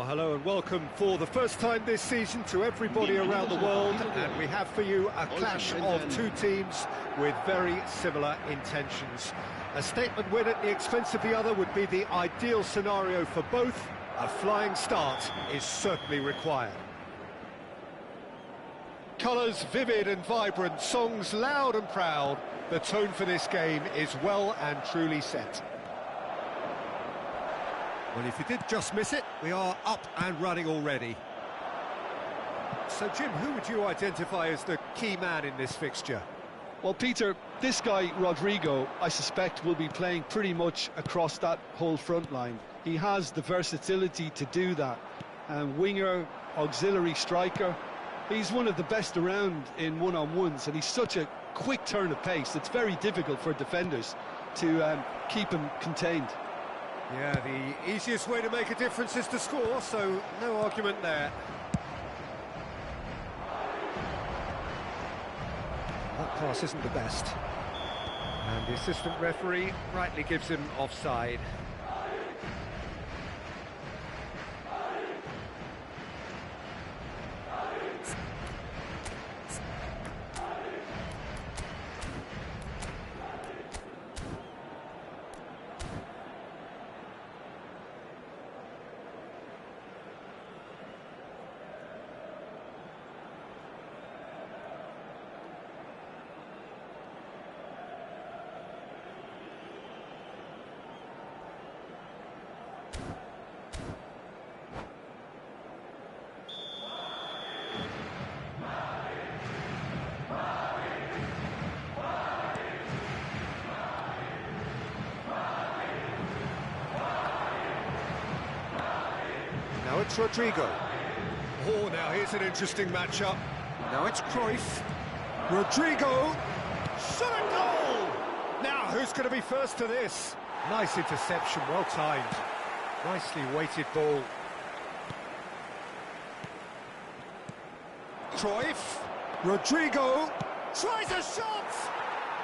Well, hello and welcome for the first time this season to everybody around the world, and we have for you a clash of two teams with very similar intentions. A statement win at the expense of the other would be the ideal scenario for both. A flying start is certainly required. Colours vivid and vibrant, songs loud and proud. The tone for this game is well and truly set. Well, if you did just miss it, we are up and running already. So, Jim, who would you identify as the key man in this fixture? Well, Peter, this guy, Rodrigo, I suspect will be playing pretty much across that whole front line. He has the versatility to do that. Winger, auxiliary striker. He's one of the best around in one-on-ones, and he's such a quick turn of pace. It's very difficult for defenders to keep him contained. Yeah, the easiest way to make a difference is to score, so no argument there. That pass isn't the best. And the assistant referee rightly gives him offside. Now it's Rodrigo. Oh, now here's an interesting matchup. Now it's Cruyff. Rodrigo. Shot a goal! Now, who's going to be first to this? Nice interception, well timed. Nicely weighted ball. Cruyff. Rodrigo. Tries a shot!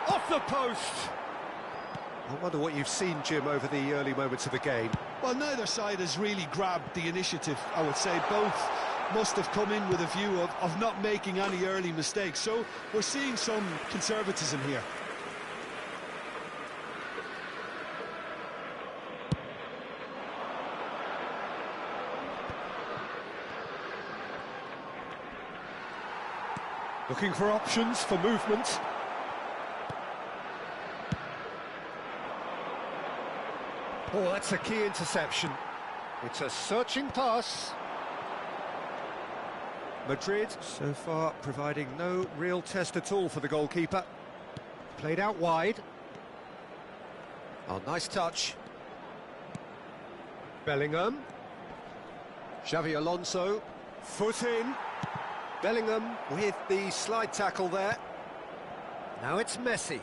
Off the post! I wonder what you've seen, Jim, over the early moments of the game. Well, neither side has really grabbed the initiative, I would say. Both must have come in with a view of not making any early mistakes. So we're seeing some conservatism here. Looking for options for movement. Oh, that's a key interception. It's a searching pass. Madrid, so far, providing no real test at all for the goalkeeper. Played out wide. Oh, nice touch. Bellingham. Xavi Alonso. Foot in. Bellingham with the slide tackle there. Now it's Messi.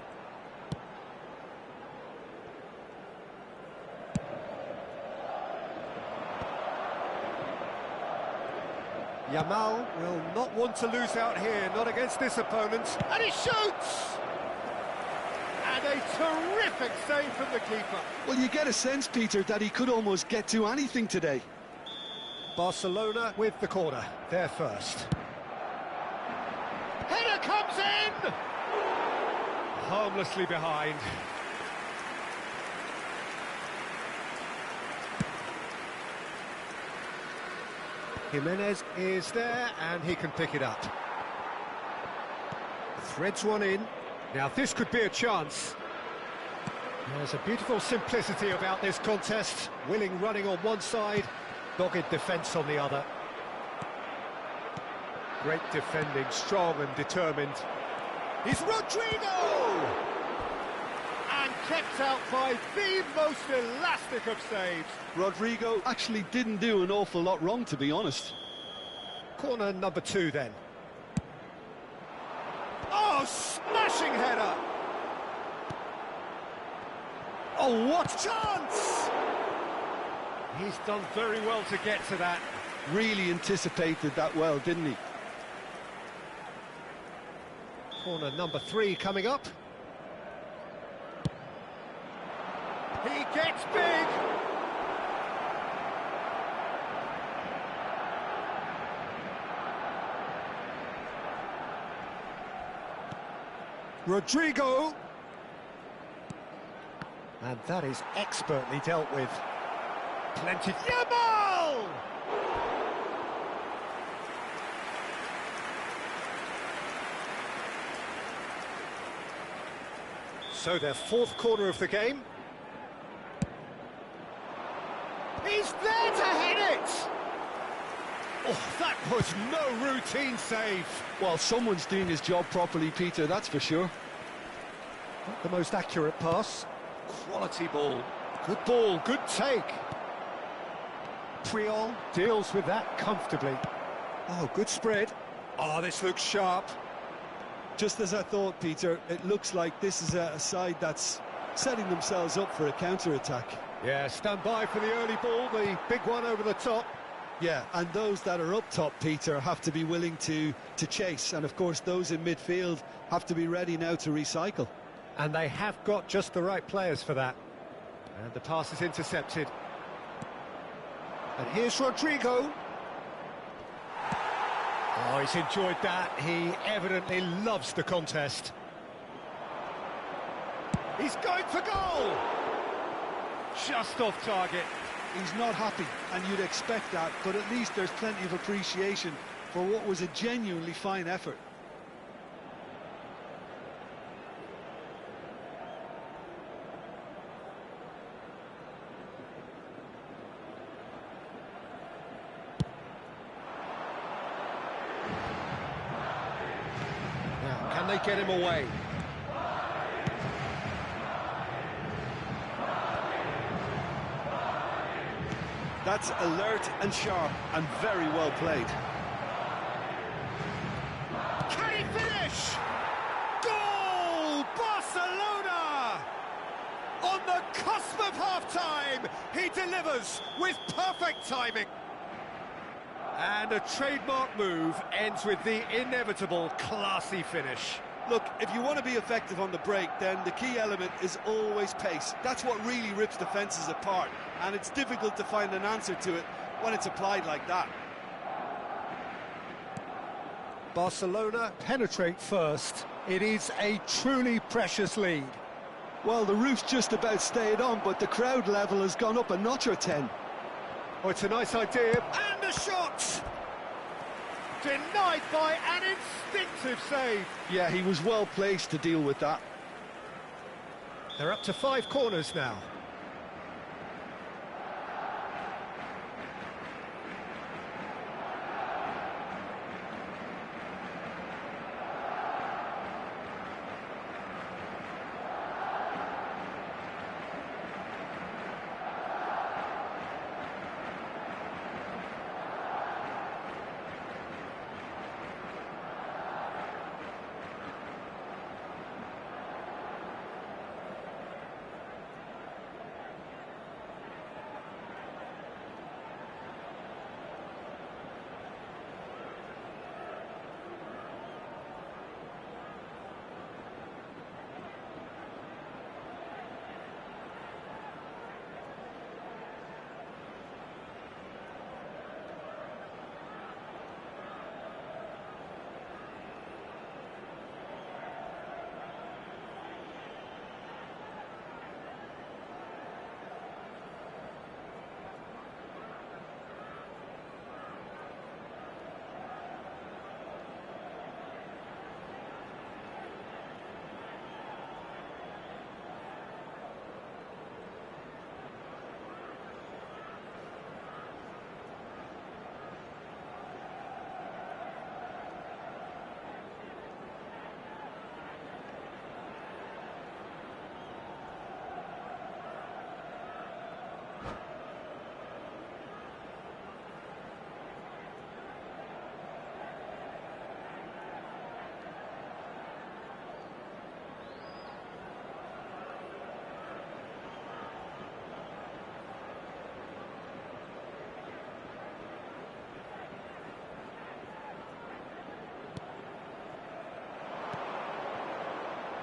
Yamal will not want to lose out here, not against this opponent, and he shoots! And a terrific save from the keeper. Well, you get a sense, Peter, that he could almost get to anything today. Barcelona with the corner, they're first. Header comes in! Harmlessly behind. Jimenez is there, and he can pick it up. Threads one in. Now this could be a chance. There's a beautiful simplicity about this contest. Willing running on one side, dogged defence on the other. Great defending, strong and determined. He's Rodrigo! And kept out by the most elastic of saves. Rodrigo actually didn't do an awful lot wrong, to be honest. Corner number 2 then. Oh, smashing header! Oh, what chance! He's done very well to get to that. Really anticipated that well, didn't he? Corner number 3 coming up. He gets big! Rodrigo. And that is expertly dealt with. Plenty. Yamal! So their fourth corner of the game. He's there to hit it! Oh, that was no routine save. Well, someone's doing his job properly, Peter, that's for sure. Not the most accurate pass. Quality ball. Good ball, good take. Priol deals with that comfortably. Oh, good spread. Oh, this looks sharp. Just as I thought, Peter, it looks like this is a side that's setting themselves up for a counter-attack. Yeah, stand by for the early ball, the big one over the top. Yeah, and those that are up top, Peter, have to be willing to chase. And, of course, those in midfield have to be ready now to recycle. And they have got just the right players for that. And the pass is intercepted. And here's Rodrigo. Oh, he's enjoyed that. He evidently loves the contest. He's going for goal! Just off target. He's not happy, and you'd expect that, but at least there's plenty of appreciation for what was a genuinely fine effort. Now, can they get him away? That's alert and sharp and very well played. Can he finish? Goal! Barcelona! On the cusp of half-time, he delivers with perfect timing. And a trademark move ends with the inevitable classy finish. Look, if you want to be effective on the break, then the key element is always pace. That's what really rips defences apart, and it's difficult to find an answer to it when it's applied like that. Barcelona penetrate first. It is a truly precious lead. Well, the roof's just about stayed on, but the crowd level has gone up a notch or 10. Oh, it's a nice idea. And a shot! Denied by an instinctive save. Yeah, he was well placed to deal with that. They're up to 5 corners now.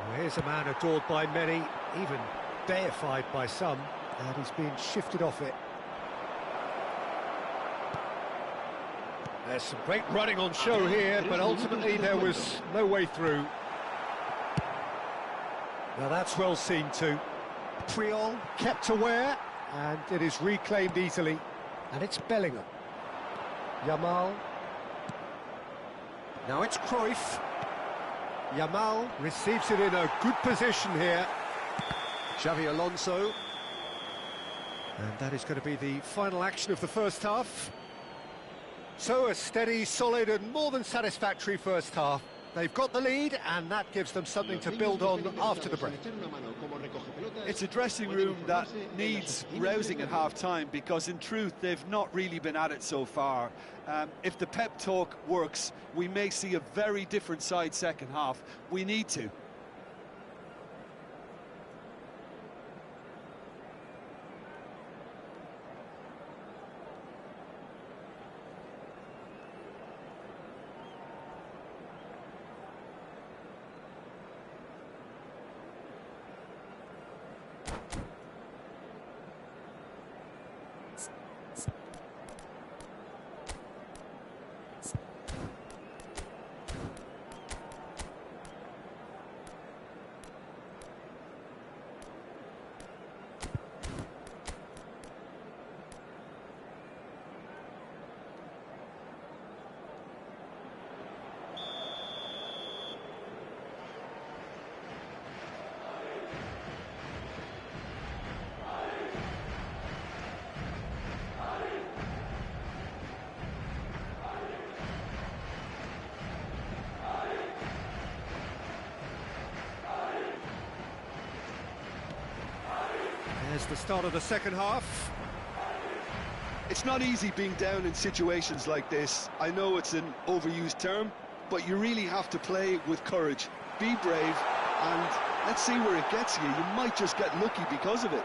Well, here's a man adored by many, even deified by some, and he's being shifted off it. There's some great running on show here, but ultimately there was no way through. Now that's well seen too. Triol kept aware, and it is reclaimed easily. And it's Bellingham. Yamal. Now it's Cruyff. Yamal receives it in a good position here. Xavi Alonso. And that is going to be the final action of the first half. So a steady, solid and more than satisfactory first half. They've got the lead, and that gives them something to build on after the break. It's a dressing room that needs rousing at half-time, because in truth they've not really been at it so far. If the pep talk works, we may see a very different side second half. We need to. There's the start of the second half. It's not easy being down in situations like this. I know it's an overused term, but you really have to play with courage. Be brave, and let's see where it gets you. You might just get lucky because of it.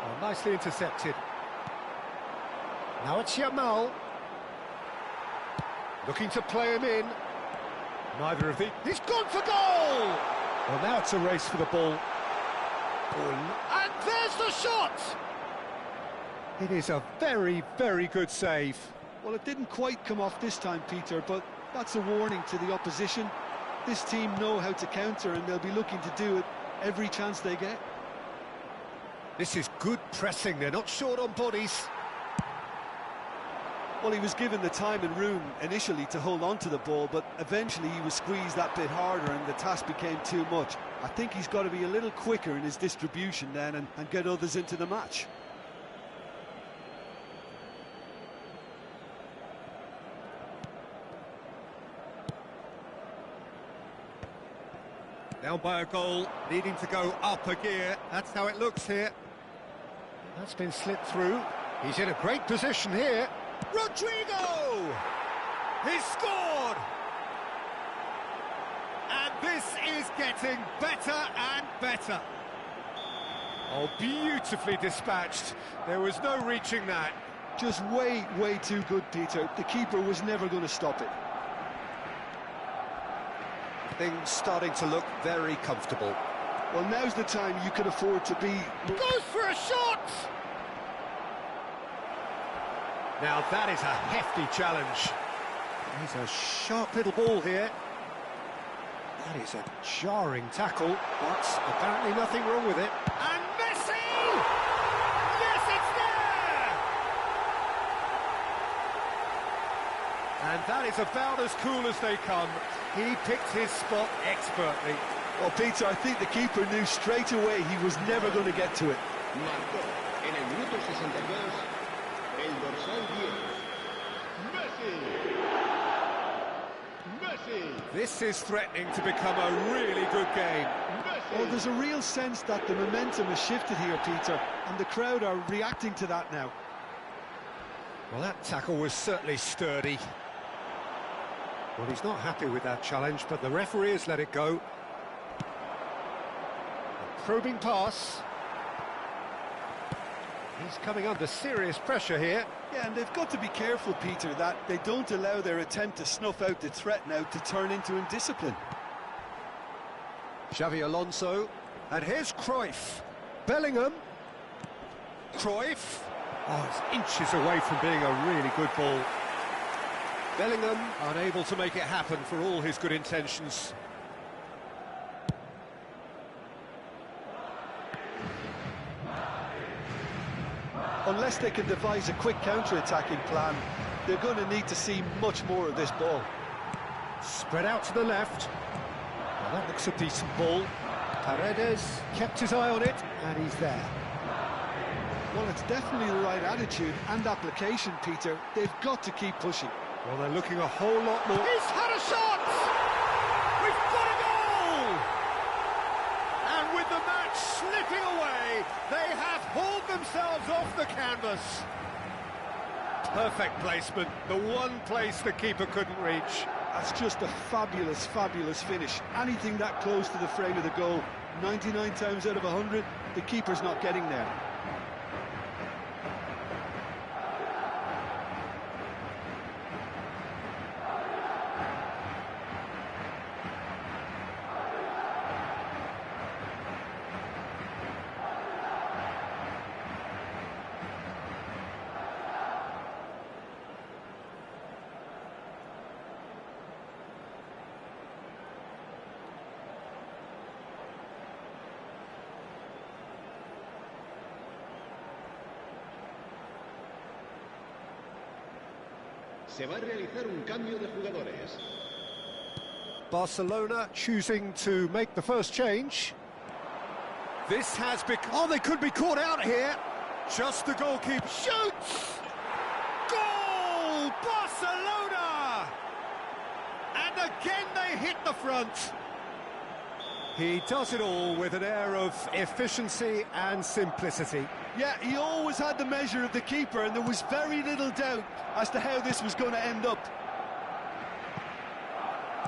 Oh, nicely intercepted. Now it's Yamal. Looking to play him in. Neither of the... He's gone for goal! Well, now it's a race for the ball. And there's the shot! It is a very, very good save. Well, it didn't quite come off this time, Peter, but that's a warning to the opposition. This team know how to counter, and they'll be looking to do it every chance they get. This is good pressing. They're not short on bodies. Well, he was given the time and room initially to hold on to the ball, but eventually he was squeezed that bit harder and the task became too much. I think he's got to be a little quicker in his distribution then and get others into the match. Down by a goal, needing to go up a gear. That's how it looks here. That's been slipped through. He's in a great position here. Rodrigo! He's scored! And this is getting better and better. Oh, beautifully dispatched. There was no reaching that. Just way, way too good, Peter. The keeper was never going to stop it. Things starting to look very comfortable. Well, now's the time you can afford to be... Goes for a shot! Now that is a hefty challenge. He's a sharp little ball here. That is a jarring tackle, but apparently nothing wrong with it. And Messi! Yes, it's there! And that is about as cool as they come. He picked his spot expertly. Well, Peter, I think the keeper knew straight away he was never going to get to it. Marcó en el minuto 62 el dorsal 10. Messi. This is threatening to become a really good game. Well, there's a real sense that the momentum has shifted here, Peter, and the crowd are reacting to that now. Well, that tackle was certainly sturdy. Well, he's not happy with that challenge, but the referee has let it go. A probing pass. He's coming under serious pressure here. Yeah, and they've got to be careful, Peter, that they don't allow their attempt to snuff out the threat now to turn into indiscipline. Xavi Alonso. And here's Cruyff. Bellingham. Cruyff. Oh, it's inches away from being a really good ball. Bellingham unable to make it happen for all his good intentions. Unless they can devise a quick counter-attacking plan, they're going to need to see much more of this ball. Spread out to the left. Well, that looks a decent ball. Paredes kept his eye on it, and he's there. Well, it's definitely the right attitude and application, Peter. They've got to keep pushing. Well, they're looking a whole lot more. He's had a shot! We've got a goal! And with the match slipping away, they have hauled themselves off the canvas. Perfect placement, the one place the keeper couldn't reach. That's just a fabulous, fabulous finish. Anything that close to the frame of the goal, 99 times out of 100, the keeper's not getting there. Se va a realizar un cambio de jugadores. Barcelona choosing to make the first change. This has become... Oh, they could be caught out here. Just the goalkeeper shoots! Goal! Barcelona! And again they hit the front. He does it all with an air of efficiency and simplicity. Yeah, he always had the measure of the keeper, and there was very little doubt as to how this was going to end up.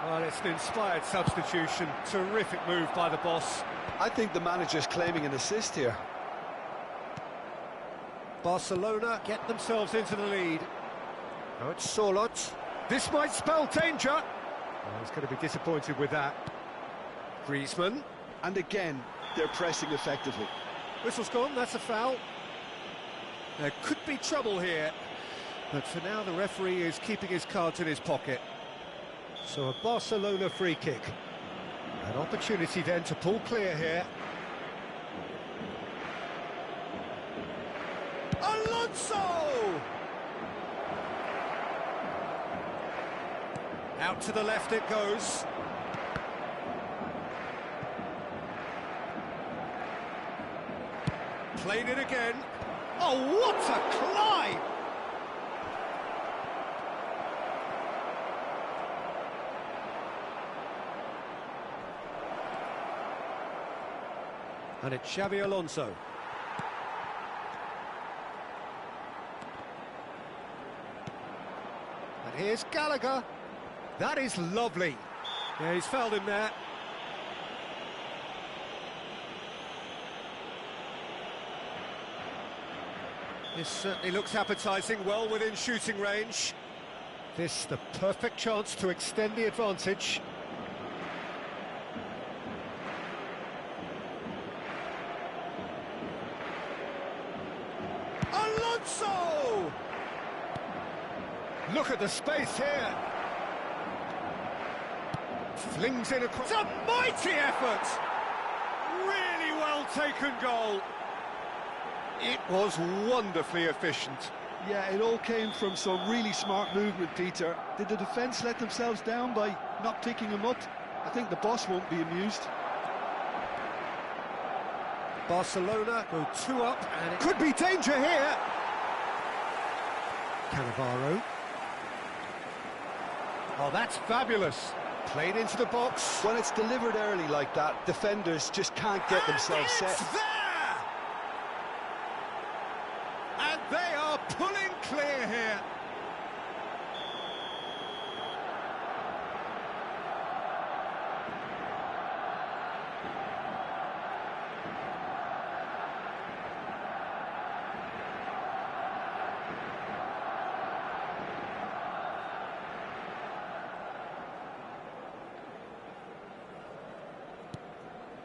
Well, it's an inspired substitution. Terrific move by the boss. I think the manager's claiming an assist here. Barcelona get themselves into the lead. Now it's Sorloth. This might spell danger. Oh, he's going to be disappointed with that. Griezmann. And again, they're pressing effectively. Whistle's gone, that's a foul. There could be trouble here, but for now the referee is keeping his cards in his pocket. So a Barcelona free kick. An opportunity then to pull clear here. Alonso! Out to the left it goes. Played it again. Oh, what a climb! And it's Xabi Alonso. And here's Gallagher. That is lovely. Yeah, he's fouled him there. This certainly looks appetising, well within shooting range. This the perfect chance to extend the advantage. Alonso! Look at the space here. Flings in across. It's a mighty effort! Really well taken goal. It was wonderfully efficient. Yeah, it all came from some really smart movement, Peter. Did the defence let themselves down by not picking him up? I think the boss won't be amused. Barcelona go 2 up, and it could be danger here. Cannavaro. Oh, that's fabulous. Played into the box. When it's delivered early like that, defenders just can't get themselves set. There! And they are pulling clear here.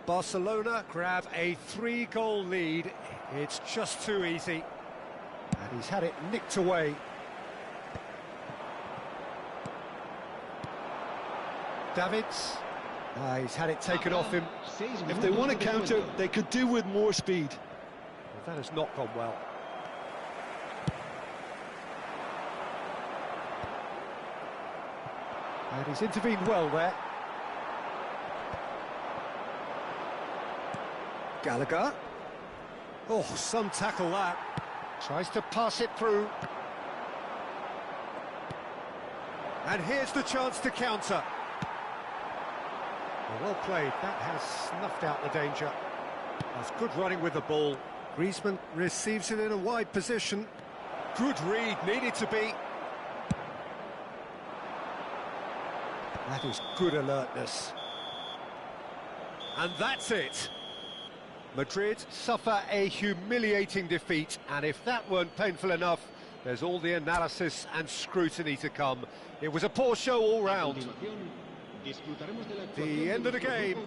Barcelona grab a 3-goal lead. It's just too easy. And he's had it nicked away. Davids. He's had it taken off him. If they want to counter, they could do with more speed. Well, that has not gone well. And he's intervened well there. Gallagher. Oh, some tackle that. Tries to pass it through. And here's the chance to counter. Well played, that has snuffed out the danger. That's good running with the ball. Griezmann receives it in a wide position. Good read, needed to be. That is good alertness. And that's it. Madrid suffer a humiliating defeat, and if that weren't painful enough, there's all the analysis and scrutiny to come. It was a poor show all round. The end of the game.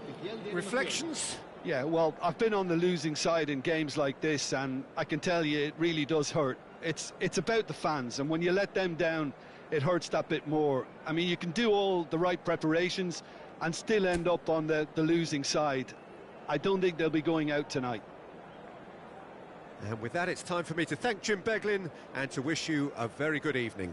Reflections? Yeah, well, I've been on the losing side in games like this, and I can tell you it really does hurt. It's about the fans, and when you let them down, it hurts that bit more. I mean, you can do all the right preparations and still end up on the losing side. I don't think they'll be going out tonight. And with that, it's time for me to thank Jim Beglin and to wish you a very good evening.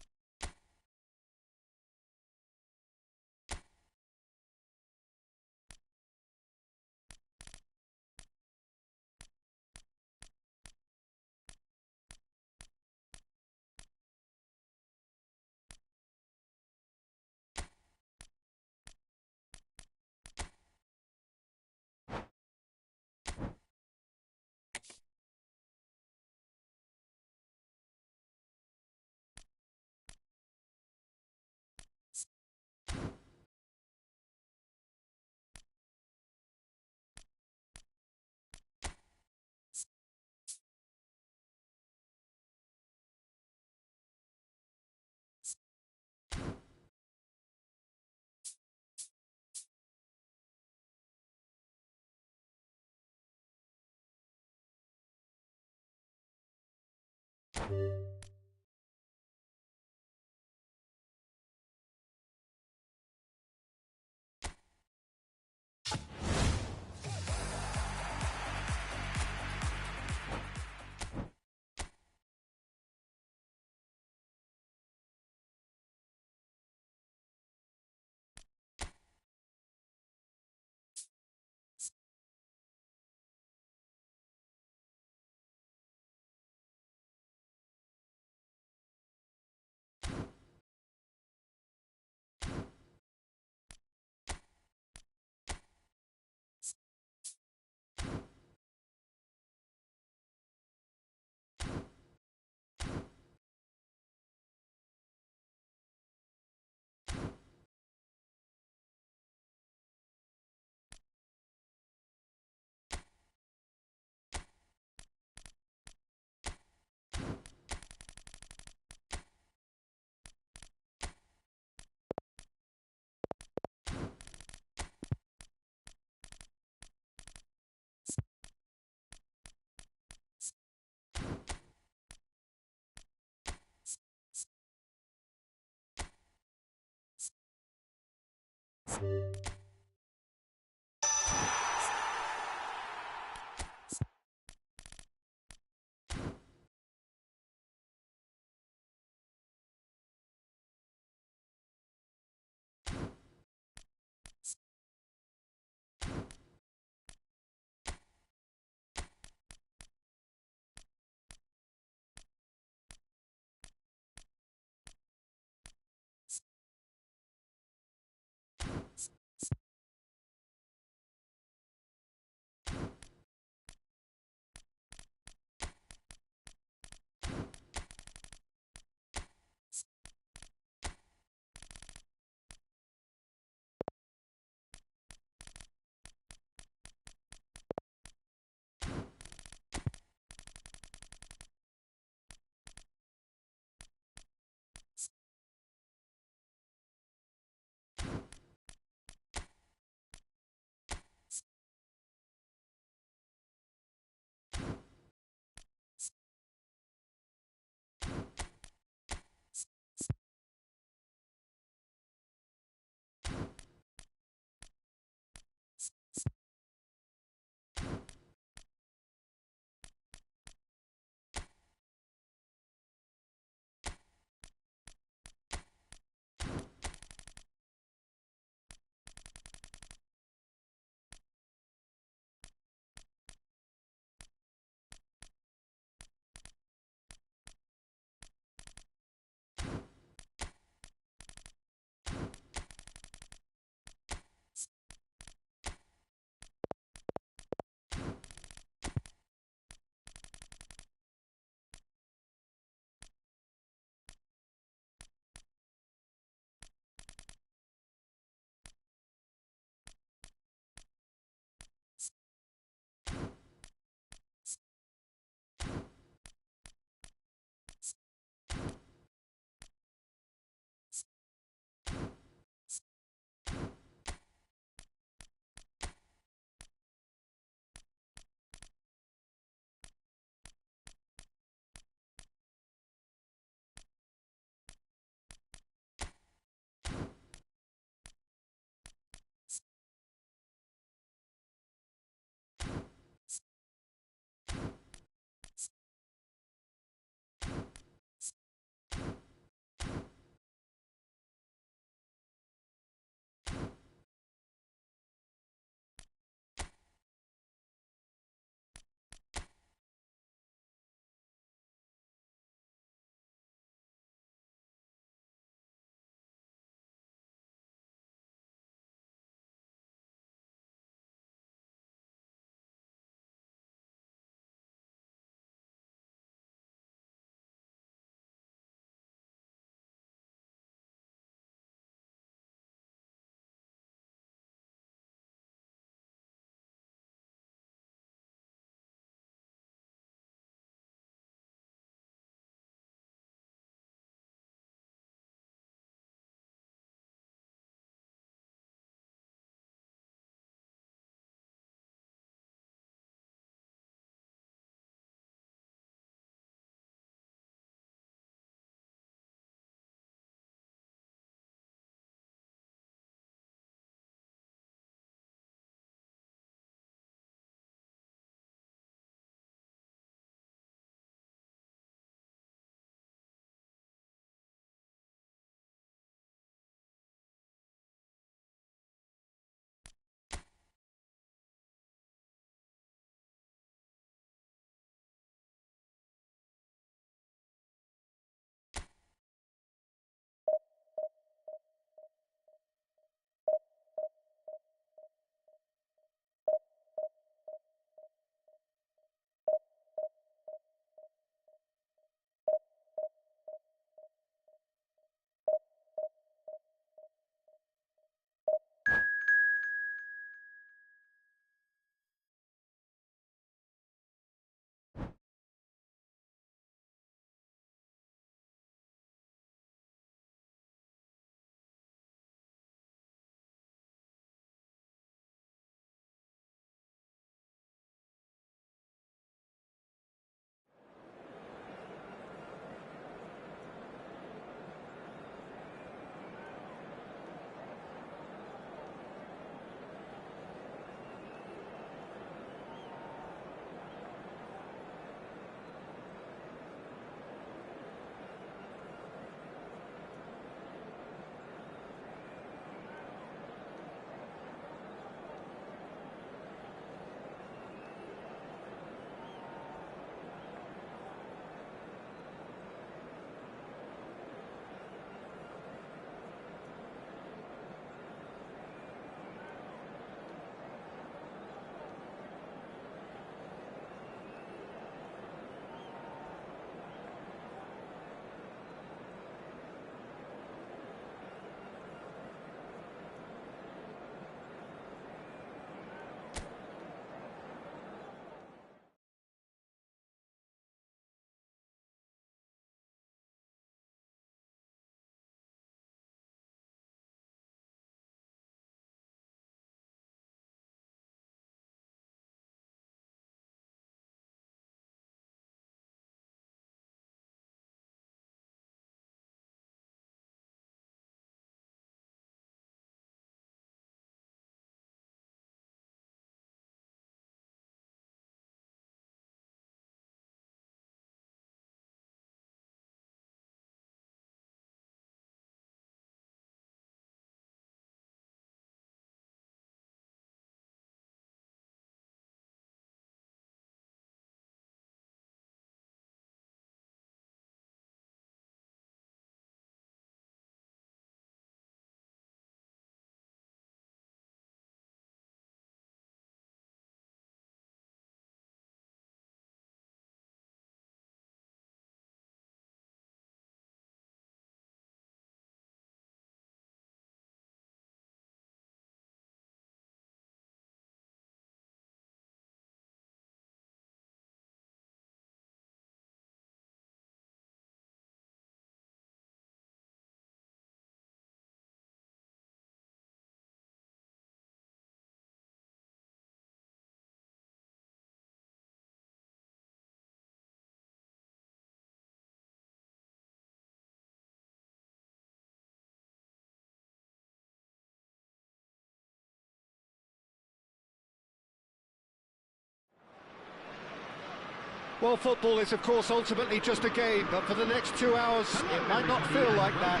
Well, football is, of course, ultimately just a game, but for the next 2 hours, it might not feel like that.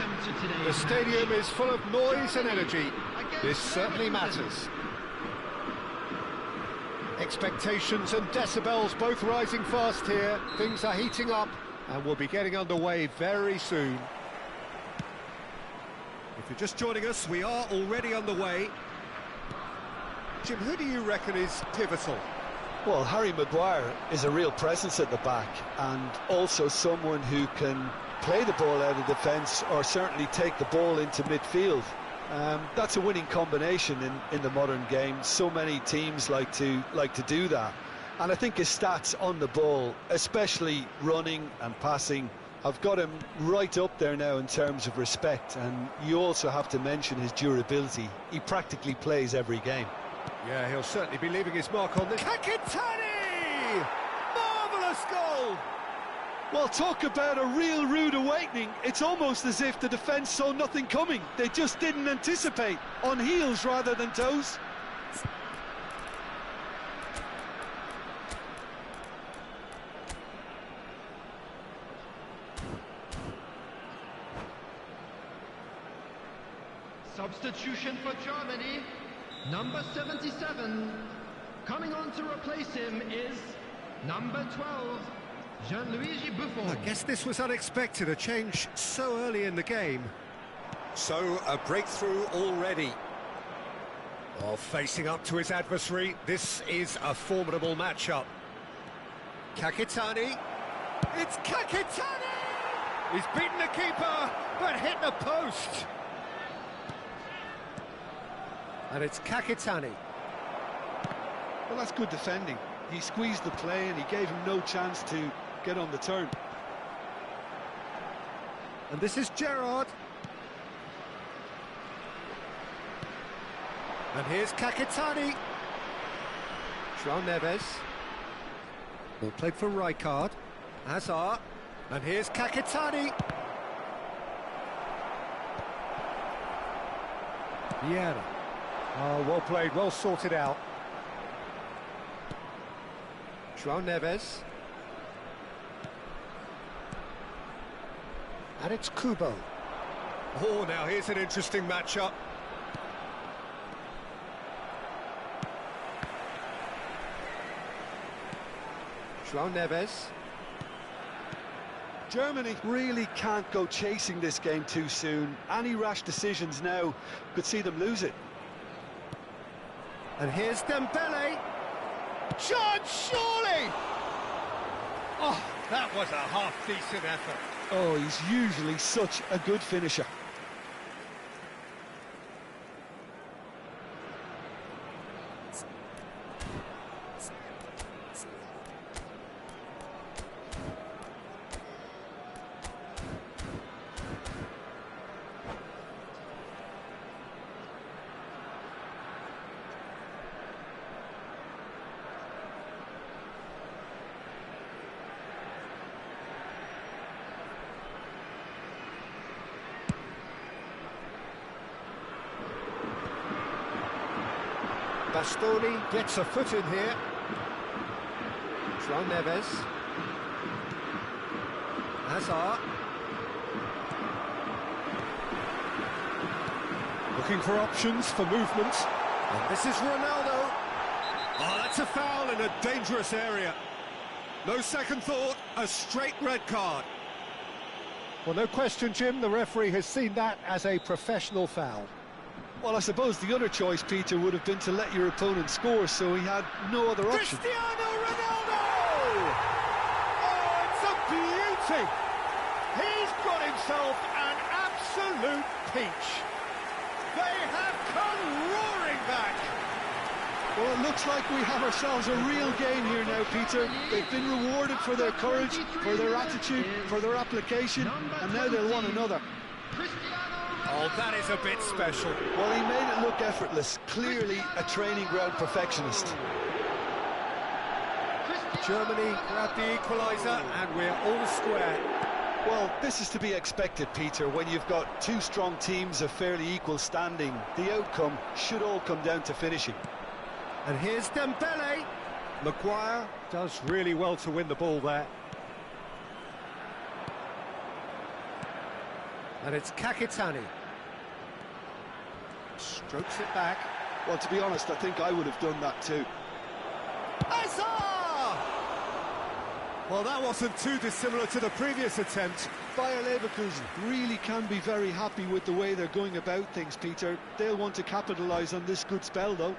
The stadium is full of noise and energy. This certainly matters. Expectations and decibels both rising fast here. Things are heating up, and we'll be getting underway very soon. If you're just joining us, we are already underway. Jim, who do you reckon is pivotal? Well, Harry Maguire is a real presence at the back, and also someone who can play the ball out of defence or certainly take the ball into midfield. That's a winning combination in the modern game. So many teams like to do that, and I think his stats on the ball, especially running and passing, have got him right up there now in terms of respect. And you also have to mention his durability. He practically plays every game. Yeah, he'll certainly be leaving his mark on this. Kakitani! Marvellous goal! Well, talk about a real rude awakening. It's almost as if the defence saw nothing coming. They just didn't anticipate, on heels rather than toes. Substitution for Germany. Number 77, coming on to replace him is number 12, Gianluigi Buffon. I guess this was unexpected, a change so early in the game. So, a breakthrough already. Well, facing up to his adversary, this is a formidable matchup. Kakitani. It's Kakitani! He's beaten the keeper, but hit the post. And it's Kakitani. Well, that's good defending. He squeezed the play and he gave him no chance to get on the turn. And this is Gerrard. And here's Kakitani. João Neves. Ball played for Rijkaard. Hazard. And here's Kakitani. Vieira. Oh, well played, well sorted out. João Neves. And it's Kubo. Oh, now here's an interesting matchup. João Neves. Germany really can't go chasing this game too soon. Any rash decisions now could see them lose it. And here's Dembele. John, surely! Oh, that was a half-decent effort. Oh, he's usually such a good finisher. Bastoni gets a foot in here. João Neves. Hazard. Looking for options for movement. And this is Ronaldo. Oh, that's a foul in a dangerous area. No second thought, a straight red card. Well, no question, Jim, the referee has seen that as a professional foul. Well, I suppose the other choice, Peter, would have been to let your opponent score, so he had no other option. Cristiano Ronaldo! Oh, it's a beauty! He's got himself an absolute peach. They have come roaring back. Well, it looks like we have ourselves a real game here now, Peter. They've been rewarded for their courage, for their attitude, for their application, and now they'll want another. Oh, that is a bit special. Well, he made it look effortless. Clearly a training ground perfectionist. Germany grab the equaliser, and we're all square. Well, this is to be expected, Peter. When you've got two strong teams of fairly equal standing, the outcome should all come down to finishing. And here's Dembele. Maguire does really well to win the ball there. And it's Kakitani. Strokes it back. Well, to be honest, I think I would have done that too. Hazard! Well, that wasn't too dissimilar to the previous attempt. Bayer Leverkusen really can be very happy with the way they're going about things, Peter. They'll want to capitalise on this good spell, though.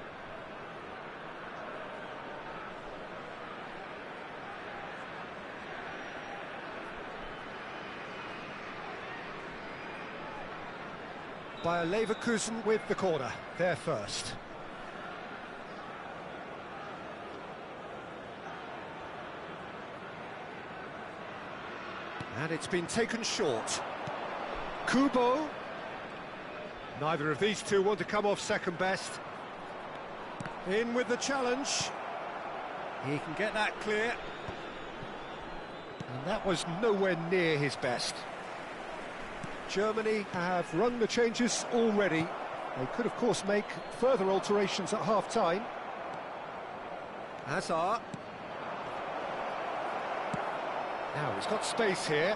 Bayer Leverkusen with the corner, there first. And it's been taken short. Kubo. Neither of these two want to come off second best. In with the challenge. He can get that clear. And that was nowhere near his best. Germany have rung the changes already. They could, of course, make further alterations at half-time. Hazard. Now, he's got space here.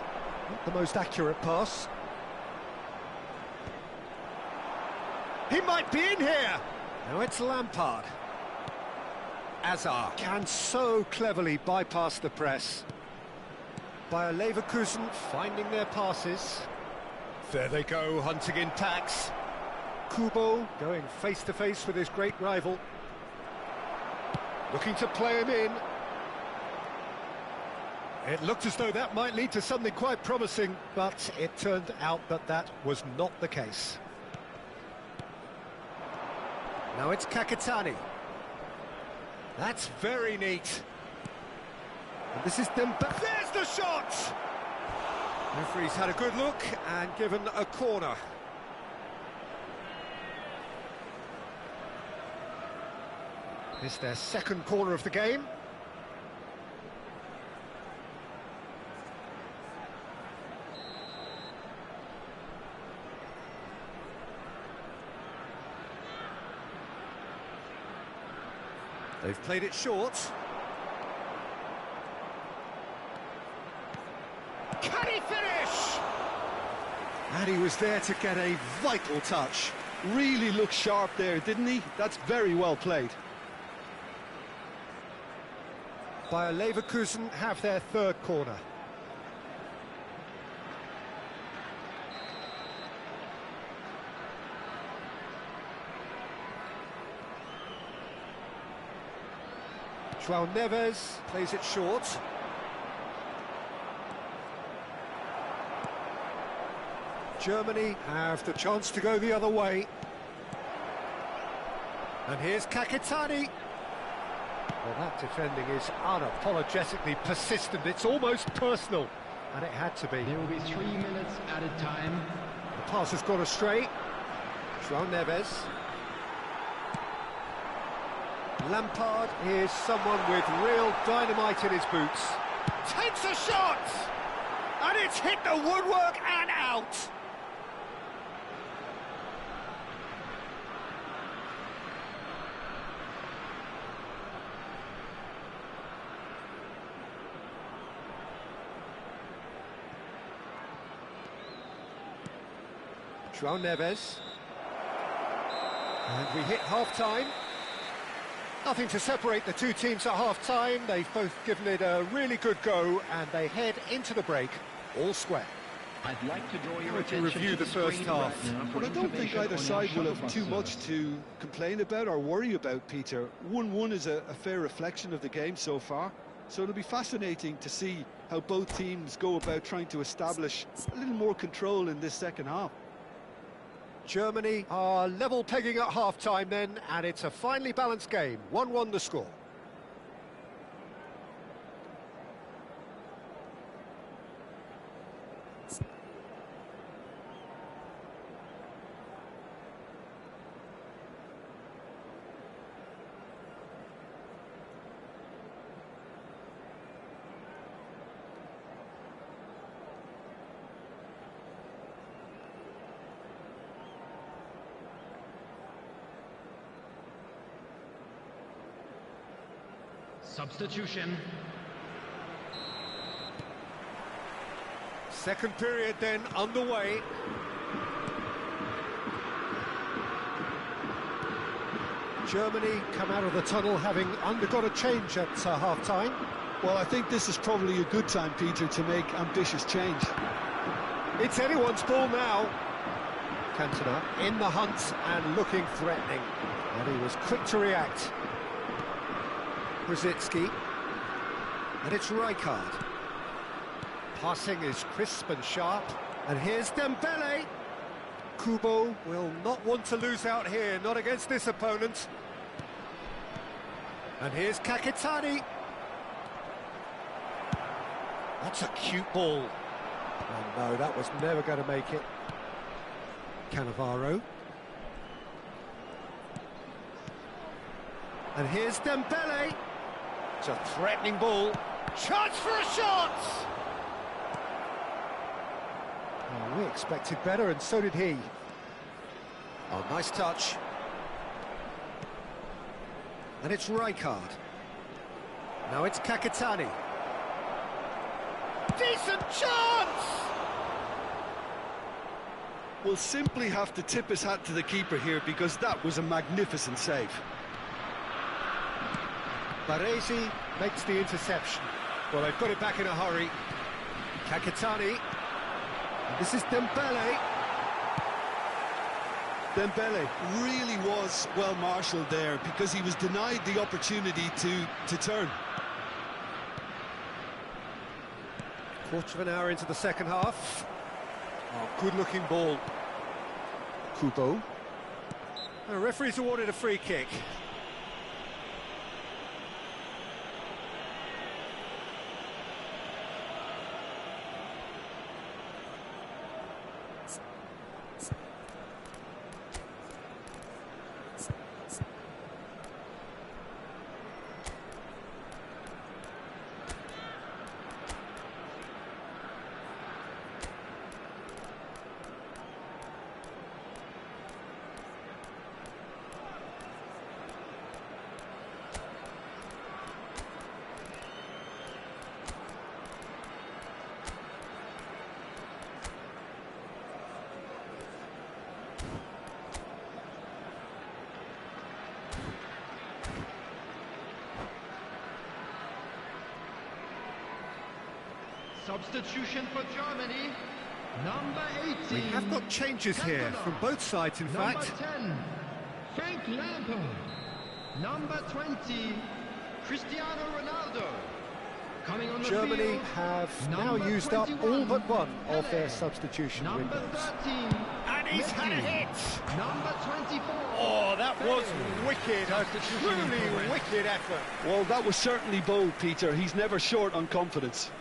Not the most accurate pass. He might be in here! Now it's Lampard. Hazard can so cleverly bypass the press. Bayer Leverkusen finding their passes. There they go, hunting in packs. Kubo going face-to-face with his great rival. Looking to play him in. It looked as though that might lead to something quite promising, but it turned out that that was not the case. Now it's Kakitani. That's very neat. And this is Demba. There's the shot! Referee's had a good look and given a corner. It's their second corner of the game. They've played it short. Can he finish? And he was there to get a vital touch. Really looked sharp there, didn't he? That's very well played. Bayer Leverkusen have their third corner. João Neves plays it short. Germany have the chance to go the other way. And here's Kakitani. Well, that defending is unapologetically persistent. It's almost personal, and it had to be. There will be 3 minutes added time. The pass has gone astray. João Neves. Lampard is someone with real dynamite in his boots. Takes a shot! And it's hit the woodwork and out! João Neves. And we hit half-time. Nothing to separate the two teams at half-time. They've both given it a really good go, and they head into the break all square. I'd like to draw your To attention review to the first screen half. right now for Well, I don't think information either on side your will shuttle have too bus much service. to complain about or worry about, Peter. 1-1 is a fair reflection of the game so far. So it'll be fascinating to see how both teams go about trying to establish a little more control in this second half. Germany are level pegging at half-time then, and it's a finely balanced game. 1-1 the score. Substitution. Second period then underway. Germany come out of the tunnel having undergone a change at half-time. Well, I think this is probably a good time, Peter, to make ambitious change. It's anyone's ball now. Cantona in the hunt and looking threatening. And he was quick to react. Brzezinski. And it's Rijkaard. Passing is crisp and sharp. And here's Dembele. Kubo will not want to lose out here, not against this opponent. And here's Kakitani. That's a cute ball. Oh no, that was never going to make it. Cannavaro. And here's Dembele. It's a threatening ball. Chance for a shot! Oh, we expected better, and so did he. Oh, nice touch. And it's Rijkaard. Now it's Kakitani. Decent chance! We'll simply have to tip his hat to the keeper here, because that was a magnificent save. Baresi makes the interception. Well, they've got it back in a hurry. Kakitani. And this is Dembele. Dembele really was well marshalled there, because he was denied the opportunity to turn. Quarter of an hour into the second half. Oh, good-looking ball. Kubo. The referee's awarded a free kick. Substitution for Germany. Number 18. We have got changes here from both sides, in fact. Number 10, Frank Lampard. Number 20, Cristiano Ronaldo. Coming on the Germany field, have now number used up 21, all but one of Pele. their substitution Number windows. 13, And he's had a Messi. hit! Number 24. Oh, that was Pele. wicked, a Substitution truly for wicked effort. Well, that was certainly bold, Peter. He's never short on confidence.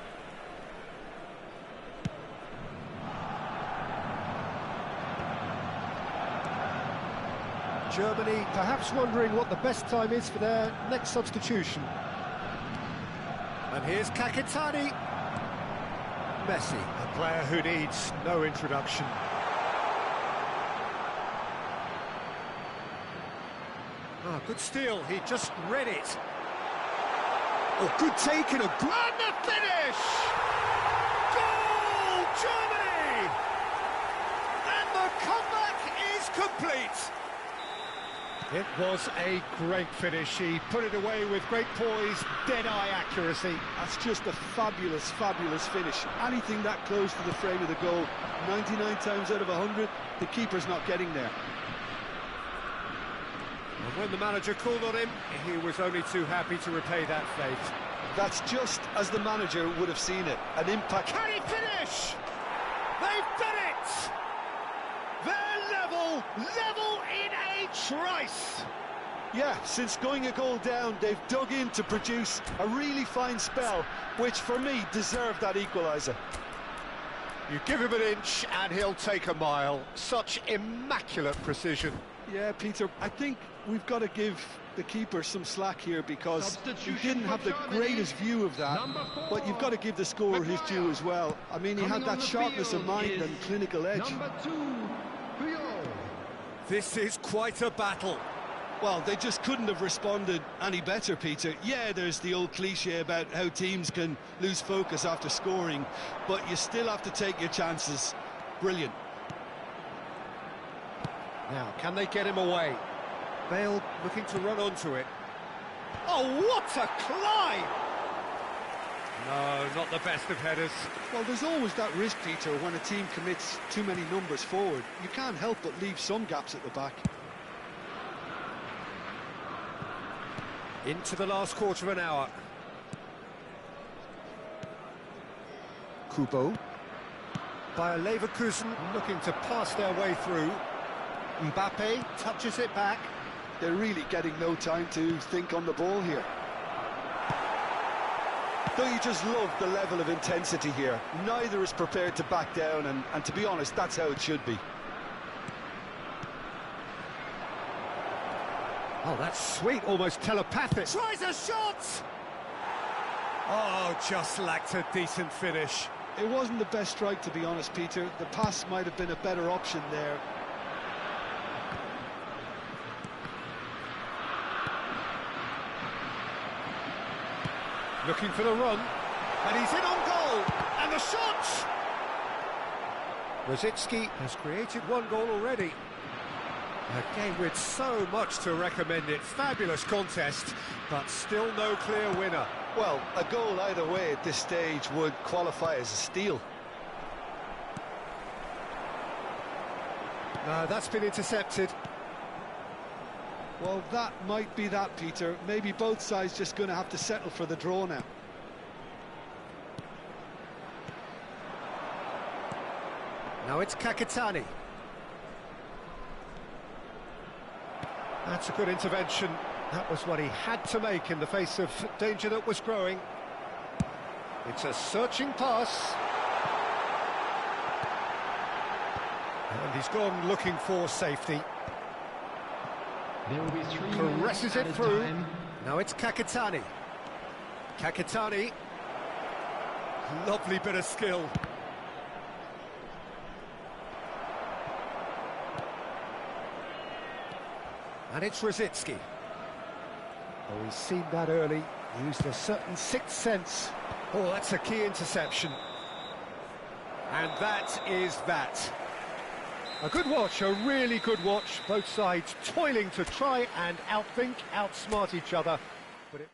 Germany perhaps wondering what the best time is for their next substitution. And here's Kakitani. Messi, a player who needs no introduction. Ah, good steal, he just read it. Oh, good take and a good... And the finish! Goal, Germany! And the comeback is complete. It was a great finish. He put it away with great poise, dead-eye accuracy. That's just a fabulous, fabulous finish. Anything that close to the frame of the goal, 99 times out of 100, the keeper's not getting there. And when the manager called on him, he was only too happy to repay that faith. That's just as the manager would have seen it. An impact. Can he finish? They've done it! They're level in a trice! Yeah, since going a goal down, they've dug in to produce a really fine spell, which for me deserved that equaliser. You give him an inch and he'll take a mile. Such immaculate precision. Yeah, Peter, I think we've got to give the keeper some slack here, because he didn't have the greatest view of that, but you've got to give the scorer his due as well. I mean, he had that sharpness of mind and clinical edge. Number 2, Puyol. This is quite a battle. Well, they just couldn't have responded any better, Peter. Yeah, there's the old cliche about how teams can lose focus after scoring, but you still have to take your chances. Brilliant. Now, can they get him away? Bale looking to run onto it. Oh, what a climb! No, not the best of headers. Well, there's always that risk, Peter, when a team commits too many numbers forward. You can't help but leave some gaps at the back. Into the last quarter of an hour. Kubo. Bayer Leverkusen looking to pass their way through. Mbappe touches it back. They're really getting no time to think on the ball here. Don't you just love the level of intensity here? Neither is prepared to back down, and to be honest, that's how it should be. Oh, that's sweet, almost telepathic. Tries a shot! Oh, just lacked a decent finish. It wasn't the best strike, to be honest, Peter. The pass might have been a better option there. Looking for the run, and he's in on goal, and the shot! Rosicky has created one goal already. A game with so much to recommend it. Fabulous contest, but still no clear winner. Well, a goal either way at this stage would qualify as a steal. No, that's been intercepted. Well, that might be that, Peter. Maybe both sides just going to have to settle for the draw now. Now it's Kakitani. That's a good intervention. That was what he had to make in the face of danger that was growing. It's a searching pass. And he's gone looking for safety. There will be 3 Caresses minutes it at a through. time. Now it's Kakitani. Kakitani. Lovely bit of skill. And it's Rosicky. Oh, he's seen that early. Used a certain sixth sense. Oh, that's a key interception. And that is that. A good watch, a really good watch. Both sides toiling to try and outthink, outsmart each other. But it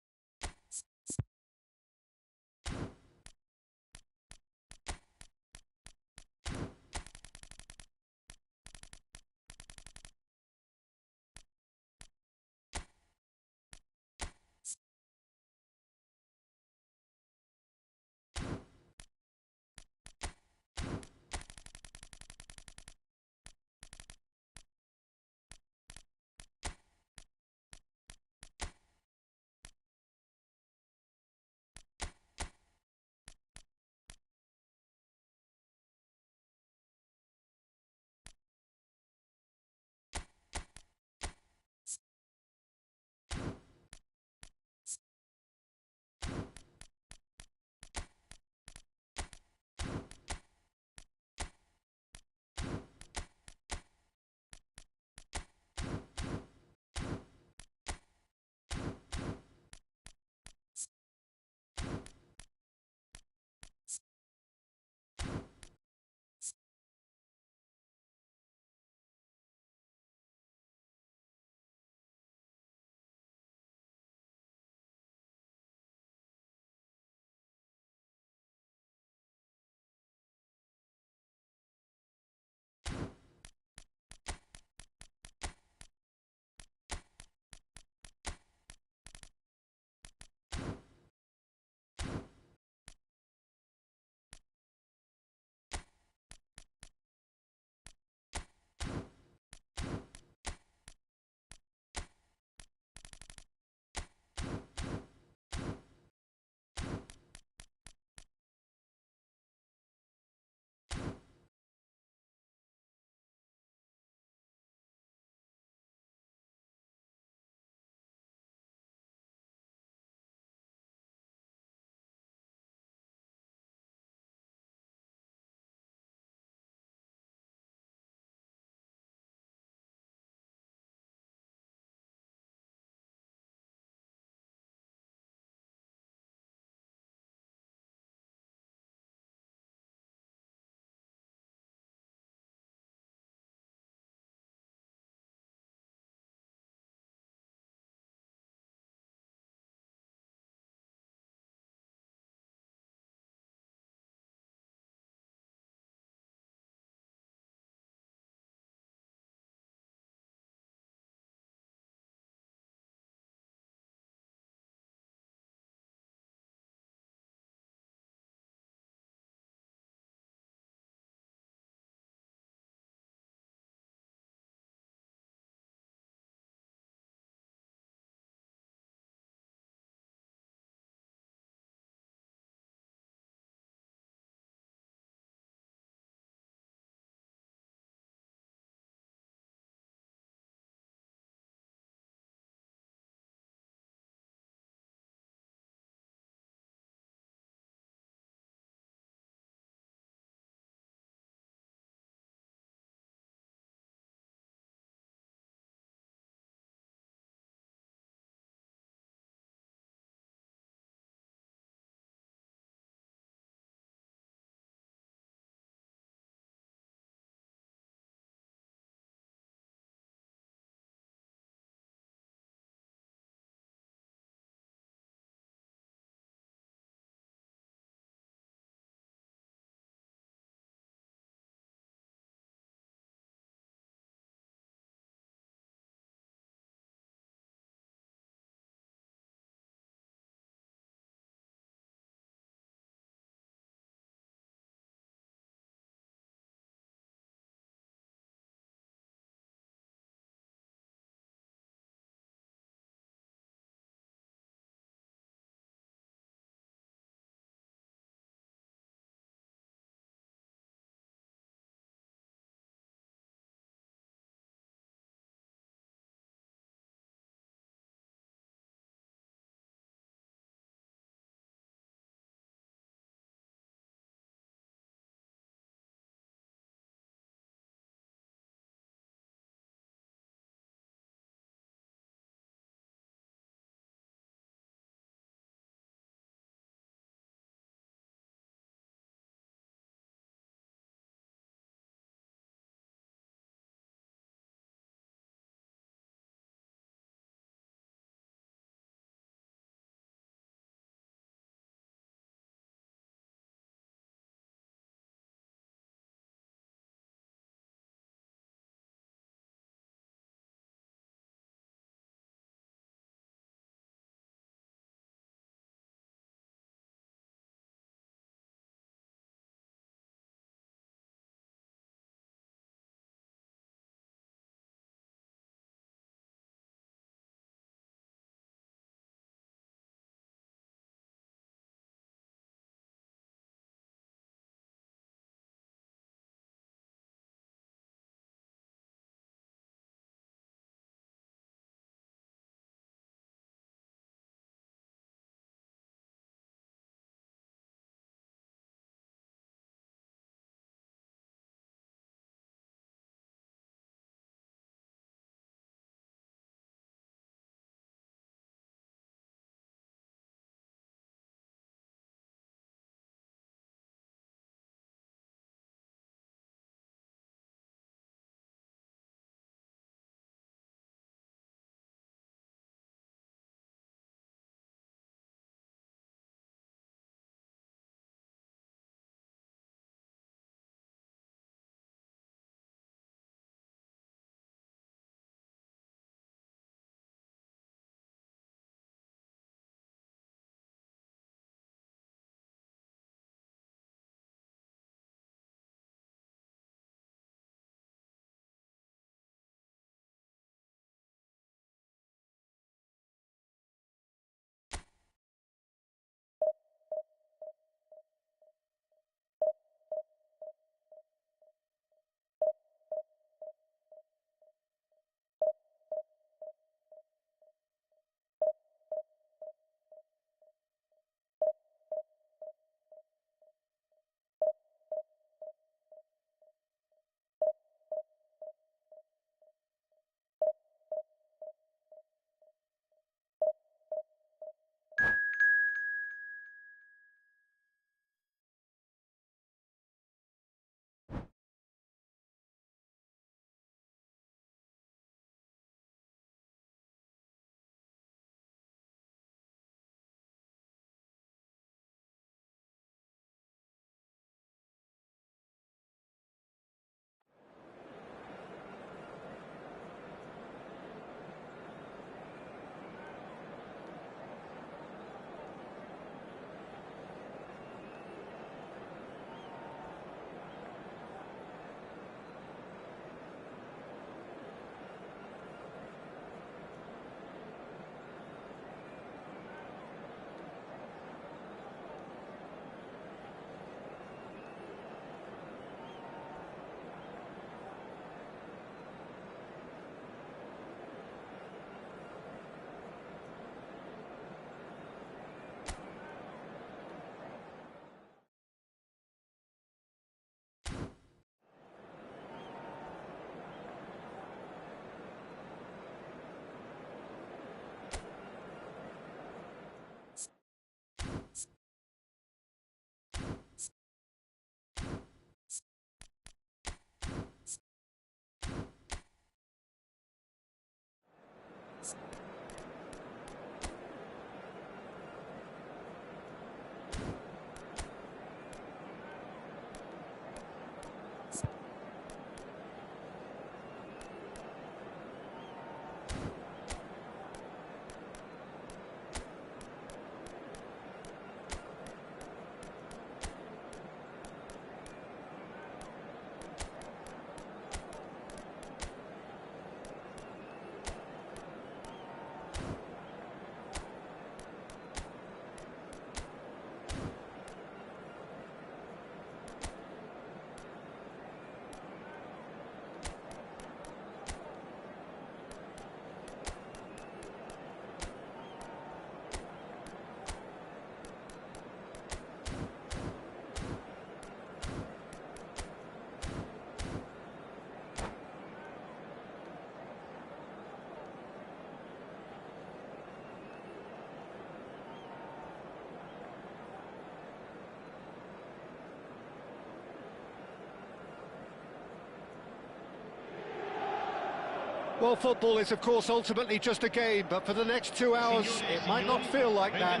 Well, football is, of course, ultimately just a game, but for the next 2 hours, it might not feel like that.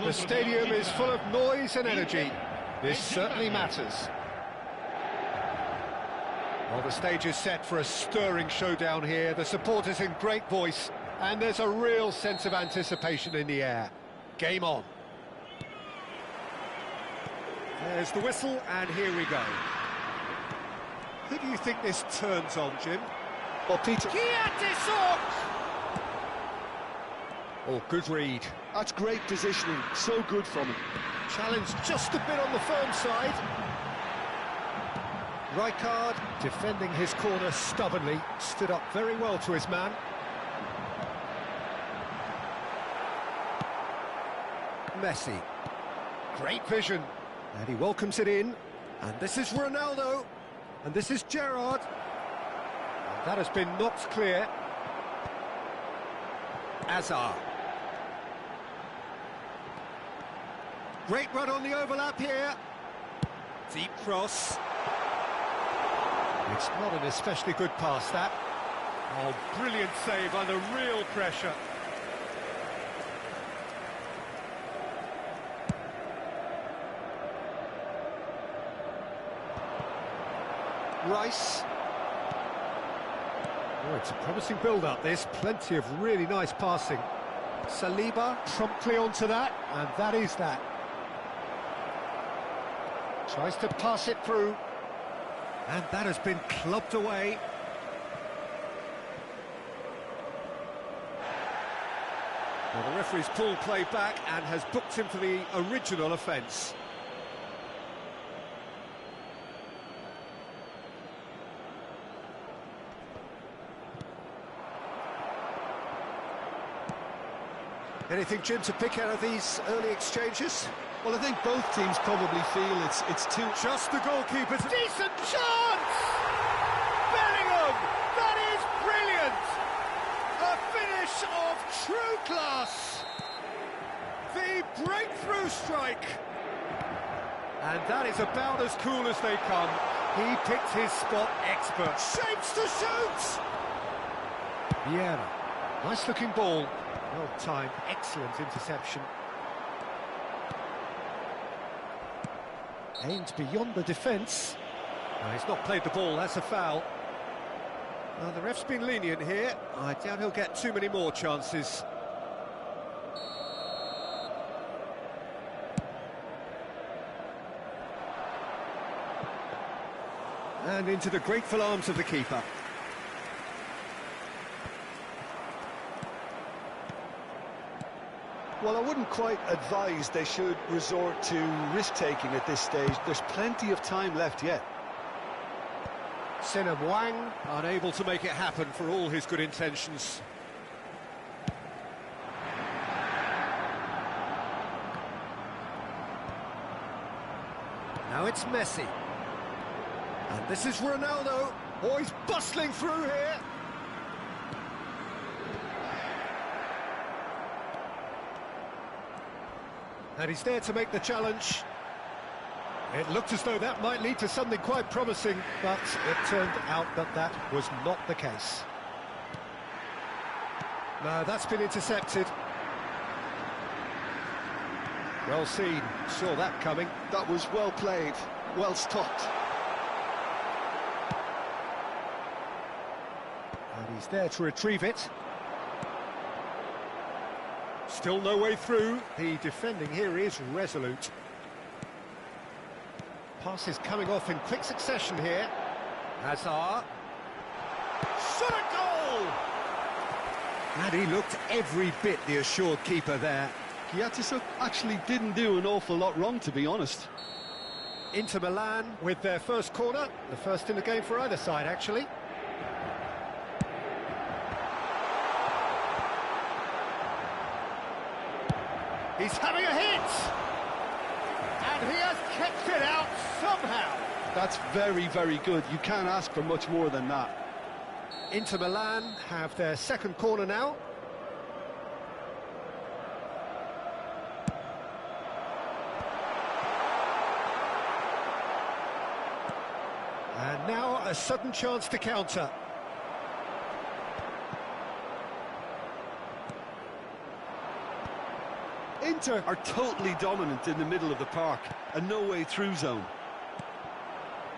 The stadium is full of noise and energy. This certainly matters. Well, the stage is set for a stirring showdown here. The supporters in great voice, and there's a real sense of anticipation in the air. Game on. There's the whistle, and here we go. Who do you think this turns on, Jim? Well, Peter... Oh, good read. That's great positioning, so good from him. Challenge just a bit on the firm side. Rijkaard, defending his corner stubbornly, stood up very well to his man. Messi. Great vision. And he welcomes it in. And this is Ronaldo. And this is Gerrard. And that has been knocked clear. Hazard. Great run on the overlap here. Deep cross. It's not an especially good pass, that. Oh, brilliant save under real pressure. Rice. Oh, it's a promising build-up, this. Plenty of really nice passing. Saliba promptly onto that, and that is that. Tries to pass it through. And that has been clubbed away. Well, the referee's pulled play back and has booked him for the original offence. Anything, Jim, to pick out of these early exchanges? Well, I think both teams probably feel it's too... Just the goalkeeper's decent chance! Bellingham! That is brilliant! A finish of true class! The breakthrough strike! And that is about as cool as they come. He picked his spot expert. Shapes to shoot! Vieira. Nice-looking ball. Well timed, excellent interception. Aimed beyond the defence. No, he's not played the ball, that's a foul. Well, the ref's been lenient here. I doubt he'll get too many more chances. And into the grateful arms of the keeper. Well, I wouldn't quite advise they should resort to risk-taking at this stage. There's plenty of time left yet. Sina Wang unable to make it happen for all his good intentions. Now it's Messi. And this is Ronaldo. Oh, he's bustling through here. And he's there to make the challenge. It looked as though that might lead to something quite promising, but it turned out that that was not the case. No, that's been intercepted. Well seen, saw that coming. That was well played, well stopped. And he's there to retrieve it. Still no way through. The defending here is resolute. Passes coming off in quick succession here. Hazard. Shot a goal! And he looked every bit the assured keeper there. Giatisuk actually didn't do an awful lot wrong, to be honest. Inter Milan with their first corner. The first in the game for either side, actually. He's having a hit! And he has kept it out somehow. That's very, very good. You can't ask for much more than that. Inter Milan have their second corner now. And now a sudden chance to counter. Inter are totally dominant in the middle of the park, a no-way-through zone.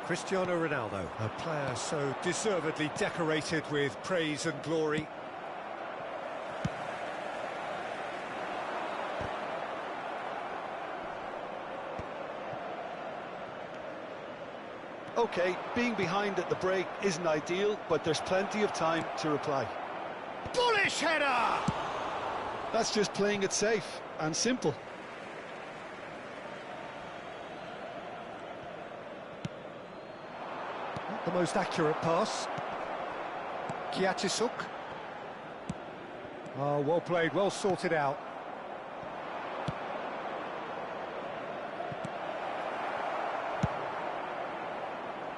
Cristiano Ronaldo, a player so deservedly decorated with praise and glory. OK, being behind at the break isn't ideal, but there's plenty of time to reply. Bullish header! That's just playing it safe and simple. Not the most accurate pass. Kiatisuk. Oh, well played, well sorted out.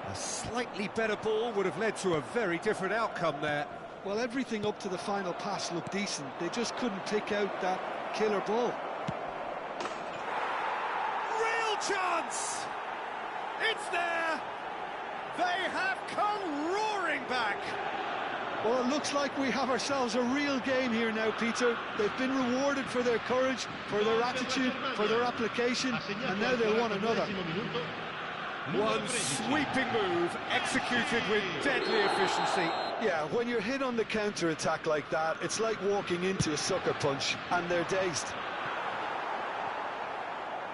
A slightly better ball would have led to a very different outcome there. Well, everything up to the final pass looked decent. They just couldn't pick out that killer ball. Real chance! It's there! They have come roaring back! Well, it looks like we have ourselves a real game here now, Peter. They've been rewarded for their courage, for their attitude, for their application, and now they want another. One sweeping move, executed with deadly efficiency. Yeah, when you're hit on the counter-attack like that, it's like walking into a sucker punch, and they're dazed.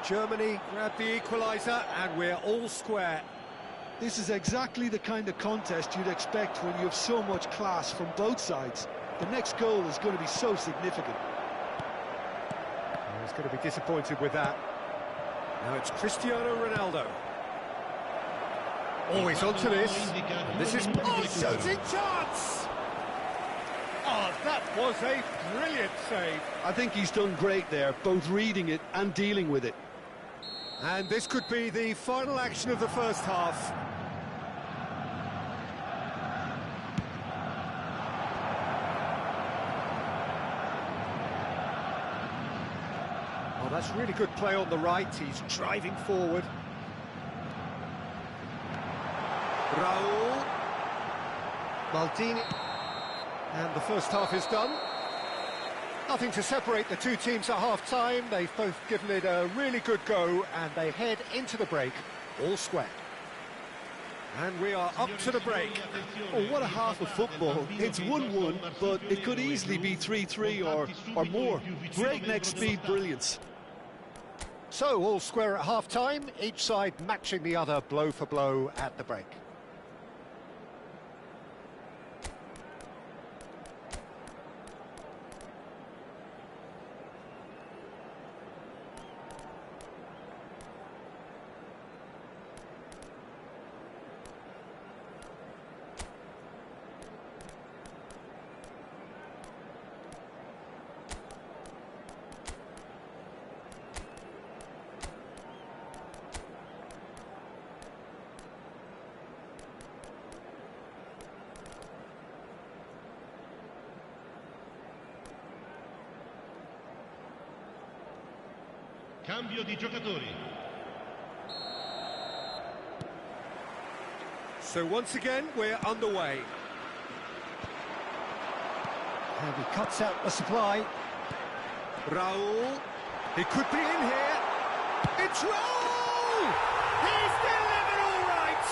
Germany grabbed the equaliser, and we're all square. This is exactly the kind of contest you'd expect when you have so much class from both sides. The next goal is going to be so significant. He's going to be disappointed with that. Now it's Cristiano Ronaldo. Always onto this. And this is shooting chance! Oh, that was a brilliant save. I think he's done great there, both reading it and dealing with it. And this could be the final action of the first half. Oh, that's really good play on the right. He's driving forward. Raul. Maldini. And the first half is done. Nothing to separate the two teams at half-time. They've both given it a really good go, and they head into the break, all square. And we are up to the break. Oh, what a half of football. It's 1-1, but it could easily be 3-3 or more. Breakneck speed brilliance. So, all square at half-time, each side matching the other blow for blow at the break. Cambio di giocatori. So once again, we're underway. And he cuts out the supply. Raul. He could be in here. It's Raul! He's delivered all right!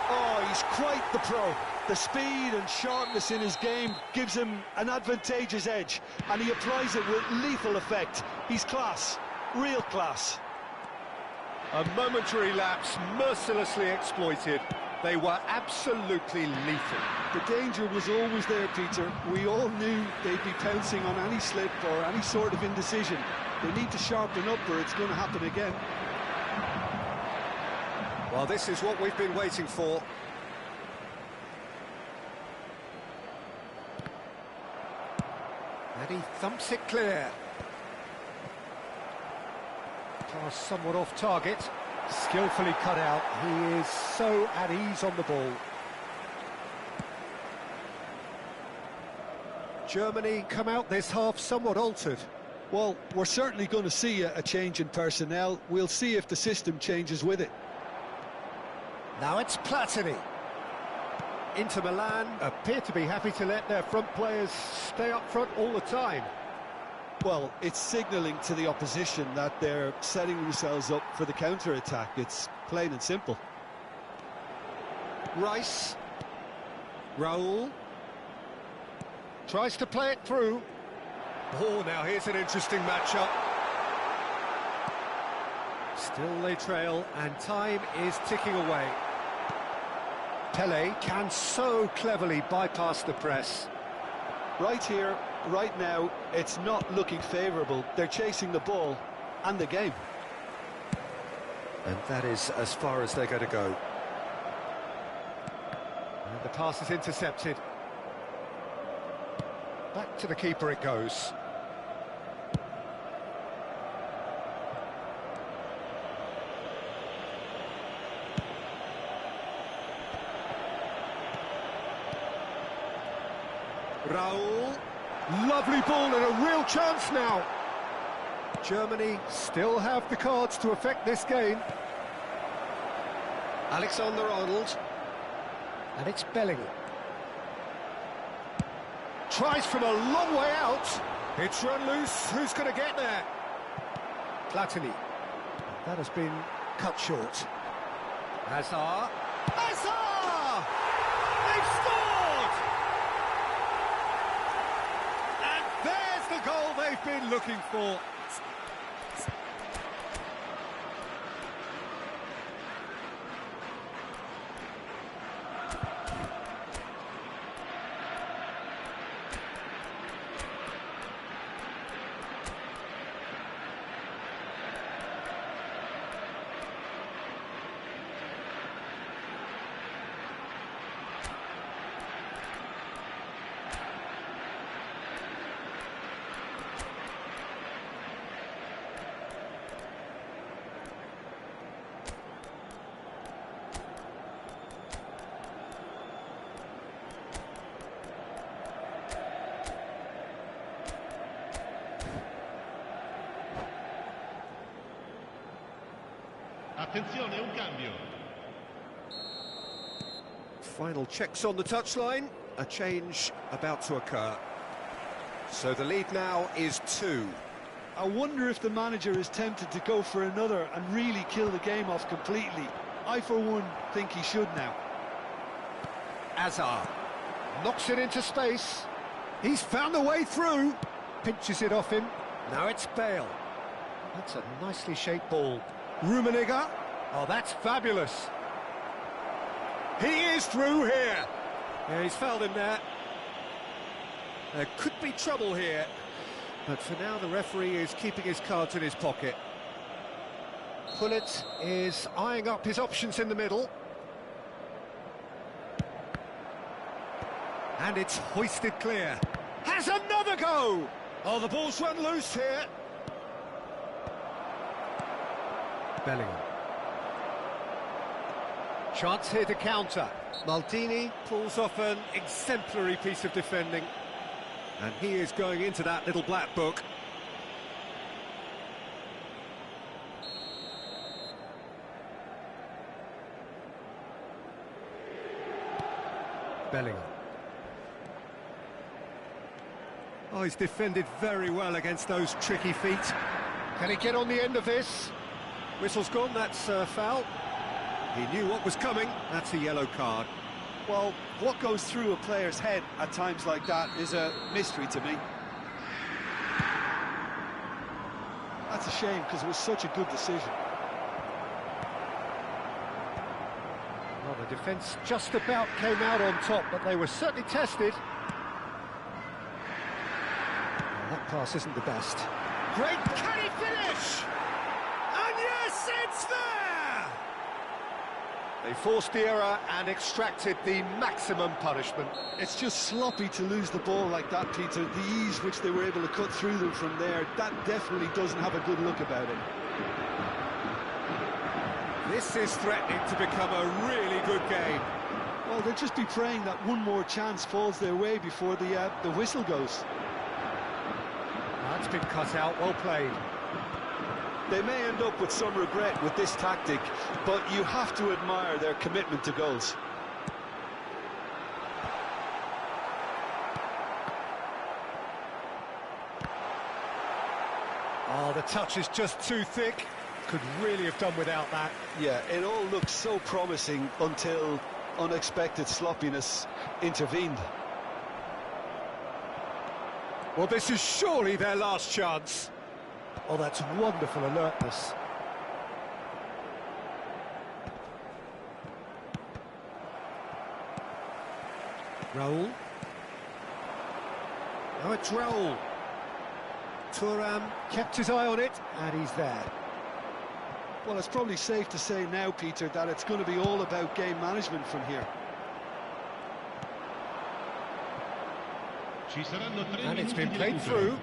Oh, he's quite the pro. The speed and sharpness in his game gives him an advantageous edge, and he applies it with lethal effect. He's class. Real class. A momentary lapse mercilessly exploited. They were absolutely lethal. The danger was always there, Peter. We all knew they'd be pouncing on any slip or any sort of indecision. They need to sharpen up or it's going to happen again. Well, this is what we've been waiting for. And he thumps it clear. Pass somewhat off target, skillfully cut out. He is so at ease on the ball. Germany come out this half somewhat altered. Well, we're certainly going to see a change in personnel. We'll see if the system changes with it. Now it's Platini. Inter Milan appear to be happy to let their front players stay up front all the time. Well, it's signalling to the opposition that they're setting themselves up for the counter-attack. It's plain and simple. Rice. Raul. Tries to play it through. Oh, now here's an interesting matchup. Still they trail, and time is ticking away. Pele can so cleverly bypass the press. Right here, right now, it's not looking favourable. They're chasing the ball and the game. And that is as far as they're going to go. And the pass is intercepted. Back to the keeper it goes. Raul. Lovely ball and a real chance now. Germany still have the cards to affect this game. Alexander-Arnold. And it's Bellingham. Tries from a long way out. It's run loose. Who's going to get there? Platini. That has been cut short. Hazard. Hazard! They've scored! And there's the goal they've been looking for. Attenzione, un cambio. Final checks on the touchline. A change about to occur. So the lead now is 2. I wonder if the manager is tempted to go for another and really kill the game off completely. I, for one, think he should now. Hazard knocks it into space. He's found a way through. Pinches it off him. Now it's Bale. That's a nicely shaped ball. Rummenigge. Oh, that's fabulous. He is through here. Yeah, he's fouled him there. There could be trouble here. But for now, the referee is keeping his cards in his pocket. Pullet is eyeing up his options in the middle. And it's hoisted clear. Has another go! Oh, the ball's run loose here. Bellingham. Chance here to counter. Maldini pulls off an exemplary piece of defending. And he is going into that little black book. Bellingham. Oh, he's defended very well against those tricky feet. Can he get on the end of this? Whistle's gone, that's a foul. He knew what was coming, that's a yellow card. Well, what goes through a player's head at times like that is a mystery to me. That's a shame, because it was such a good decision. Well, the defence just about came out on top, but they were certainly tested. Well, that pass isn't the best. Great, can he finish? And yes, it's there! They forced the error and extracted the maximum punishment. It's just sloppy to lose the ball like that, Peter. The ease which they were able to cut through them from there, that definitely doesn't have a good look about it. This is threatening to become a really good game. Well, they'll just be praying that one more chance falls their way before the whistle goes. That's been cut out, well played. They may end up with some regret with this tactic, but you have to admire their commitment to goals. Oh, the touch is just too thick. Could really have done without that. Yeah, it all looked so promising until unexpected sloppiness intervened. Well, this is surely their last chance. Oh, that's wonderful alertness. Raul. Now it's Raul. Thuram kept his eye on it, and he's there. Well, it's probably safe to say now, Peter, that it's going to be all about game management from here. And it's been played through.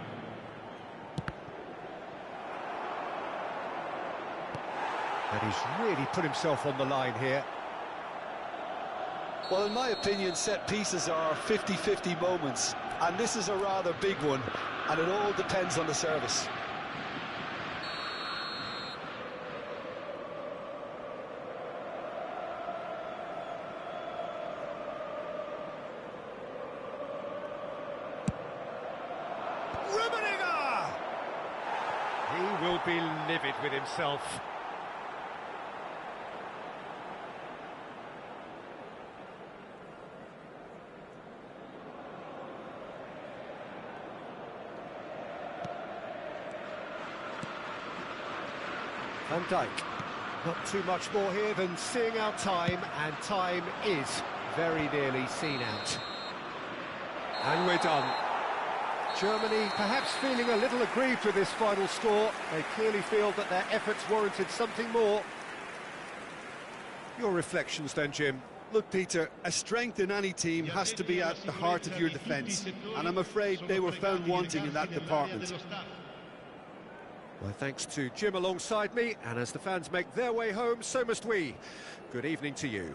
And he's really put himself on the line here. Well, in my opinion, set pieces are 50-50 moments, and this is a rather big one, and it all depends on the service. He will be livid with himself. Van Dijk. Not too much more here than seeing out time, and time is very nearly seen out. And we're done. Germany perhaps feeling a little aggrieved with this final score. They clearly feel that their efforts warranted something more. Your reflections then, Jim? Look, Peter, a strength in any team has to be at the heart of your defence, and I'm afraid they were found wanting in that department. Well, thanks to Jim alongside me, and as the fans make their way home, so must we. Good evening to you.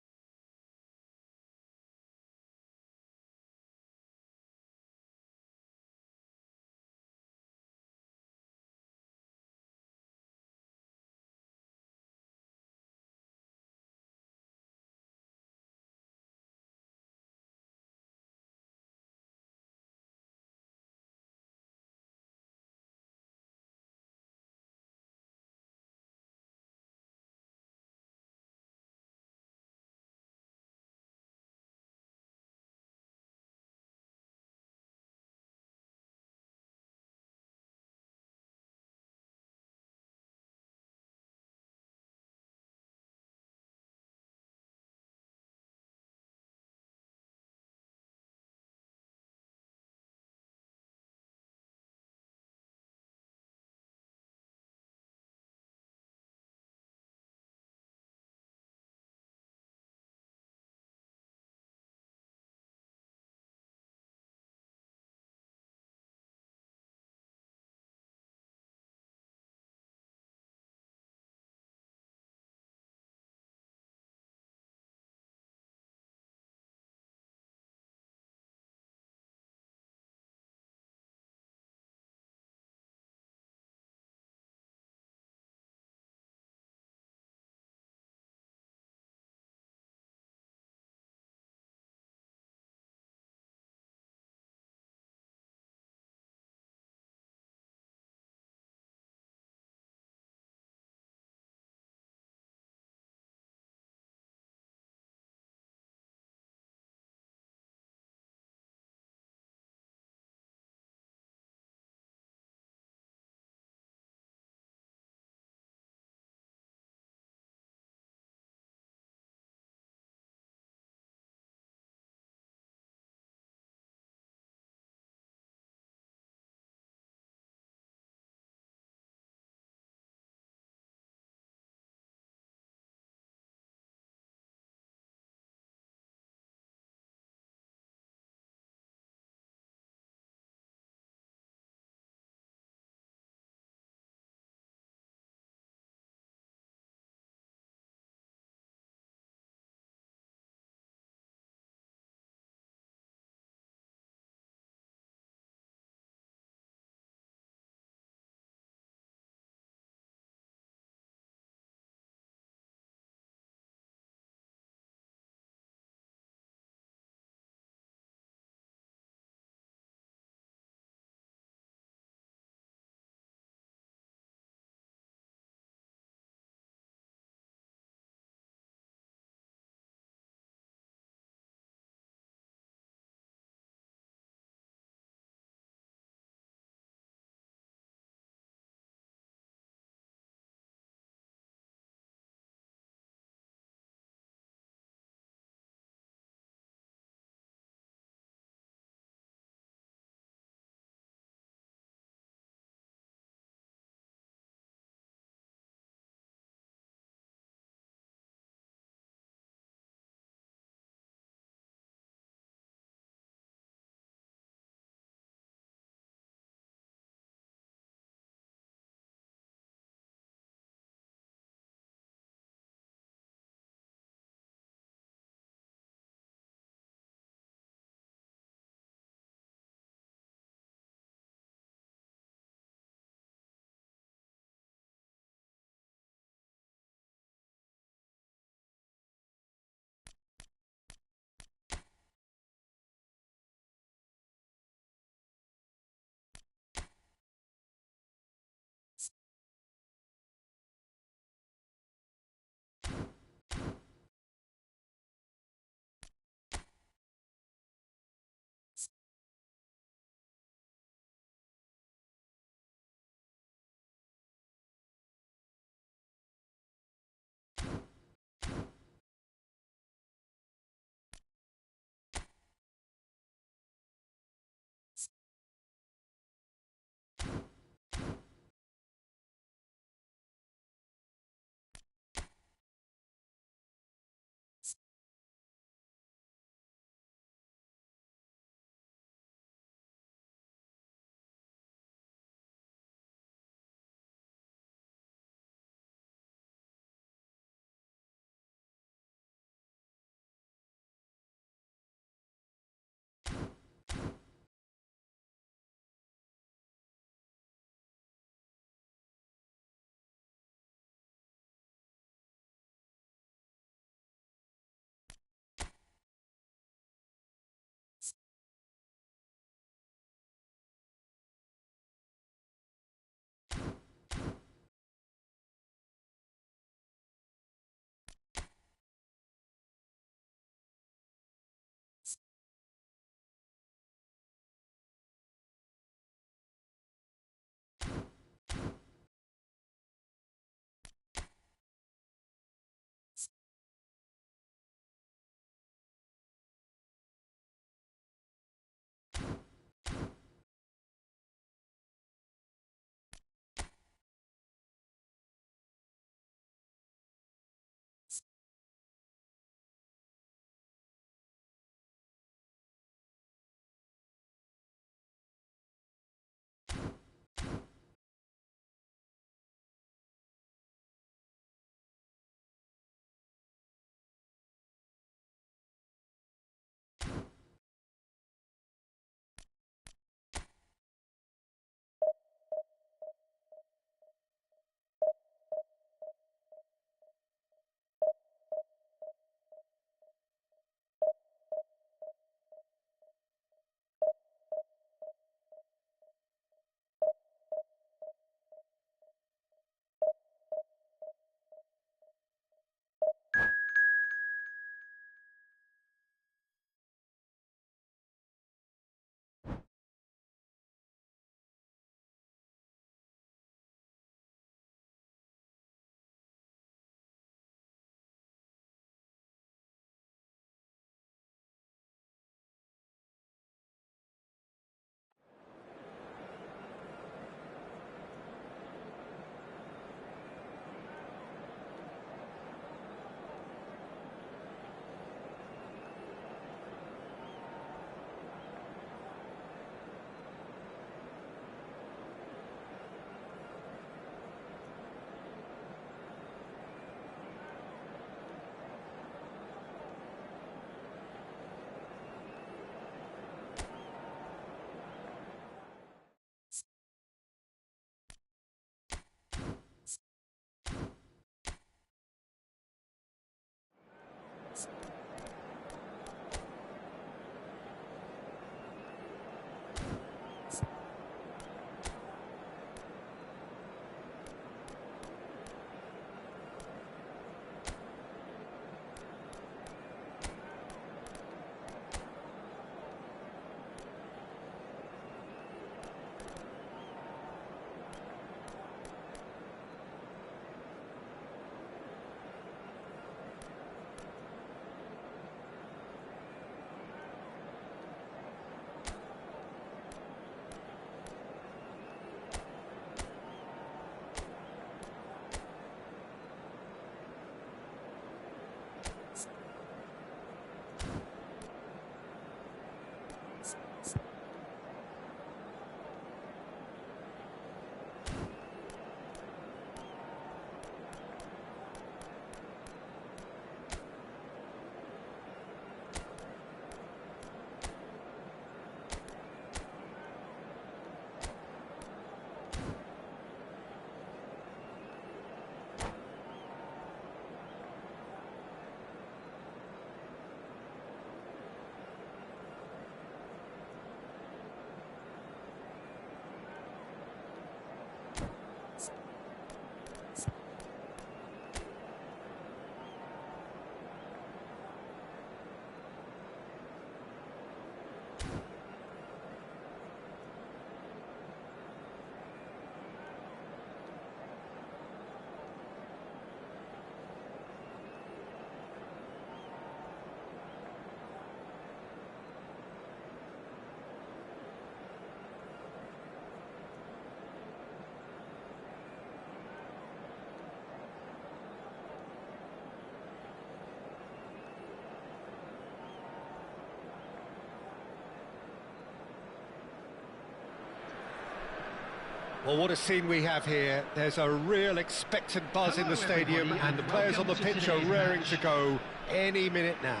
Well, what a scene we have here. There's a real expectant buzz in the stadium, and the players on the pitch are raring to go any minute now.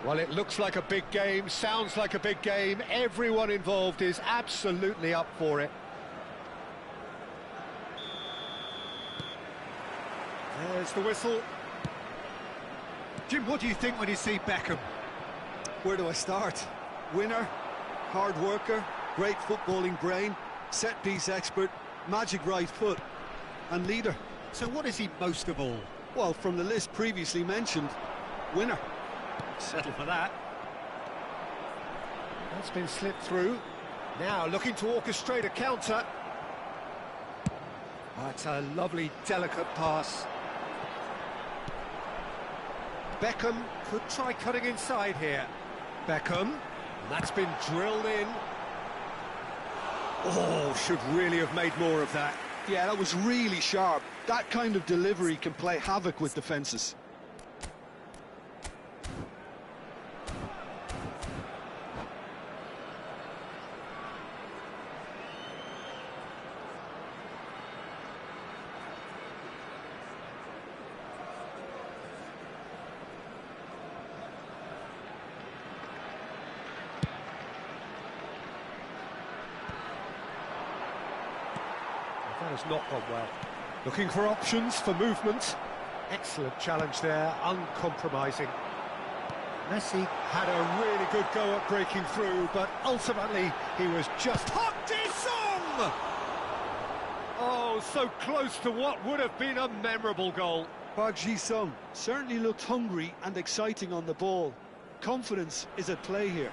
Well, it looks like a big game, sounds like a big game. Everyone involved is absolutely up for it. There's the whistle. Jim, what do you think when you see Beckham? Where do I start? Winner, hard worker, great footballing brain, set-piece expert, magic right foot, and leader. So what is he most of all? Well, from the list previously mentioned, winner. Settle for that. That's been slipped through. Now looking to orchestrate a counter. That's a lovely, delicate pass. Beckham could try cutting inside here. Beckham, that's been drilled in. Oh, should really have made more of that. Yeah, that was really sharp. That kind of delivery can play havoc with defences. That has not gone well. Looking for options for movement. Excellent challenge there, uncompromising. Messi had a really good go at breaking through, but ultimately he was just... Song! Oh, so close to what would have been a memorable goal. Park Ji-sung certainly looked hungry and exciting on the ball. Confidence is at play here.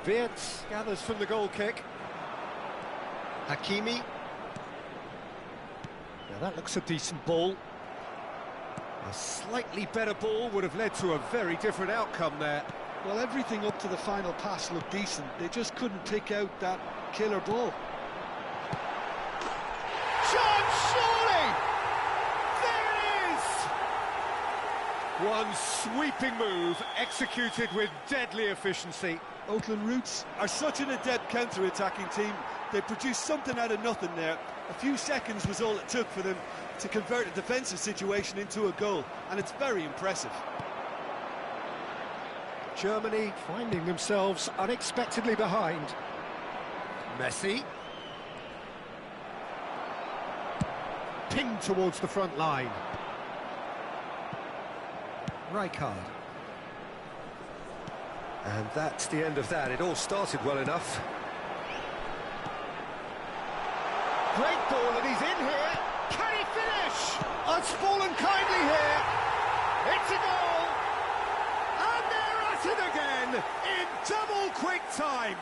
Wirtz gathers from the goal kick. Hakimi. Now that looks a decent ball. A slightly better ball would have led to a very different outcome there. Well, everything up to the final pass looked decent. They just couldn't pick out that killer ball. Chance, surely! There it is! One sweeping move executed with deadly efficiency. Oakland Roots are such an adept counter-attacking team. They produced something out of nothing there. A few seconds was all it took for them to convert a defensive situation into a goal, and it's very impressive. Germany finding themselves unexpectedly behind. Messi. Pinged towards the front line. Rijkaard. And that's the end of that. It all started well enough. Great ball, and he's in here. Can he finish? Oh, it's fallen kindly here. It's a goal. And they're at it again in double quick time.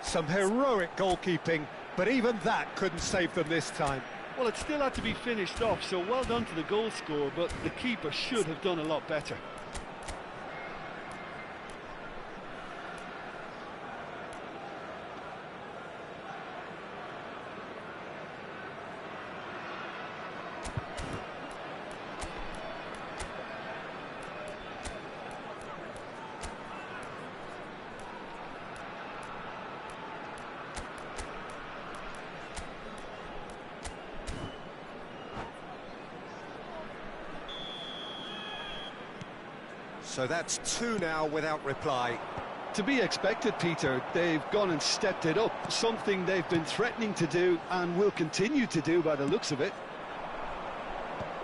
Some heroic goalkeeping, but even that couldn't save them this time. Well, it still had to be finished off, so well done to the goal scorer, but the keeper should have done a lot better. So that's two now without reply. To be expected, Peter. They've gone and stepped it up, something they've been threatening to do and will continue to do by the looks of it.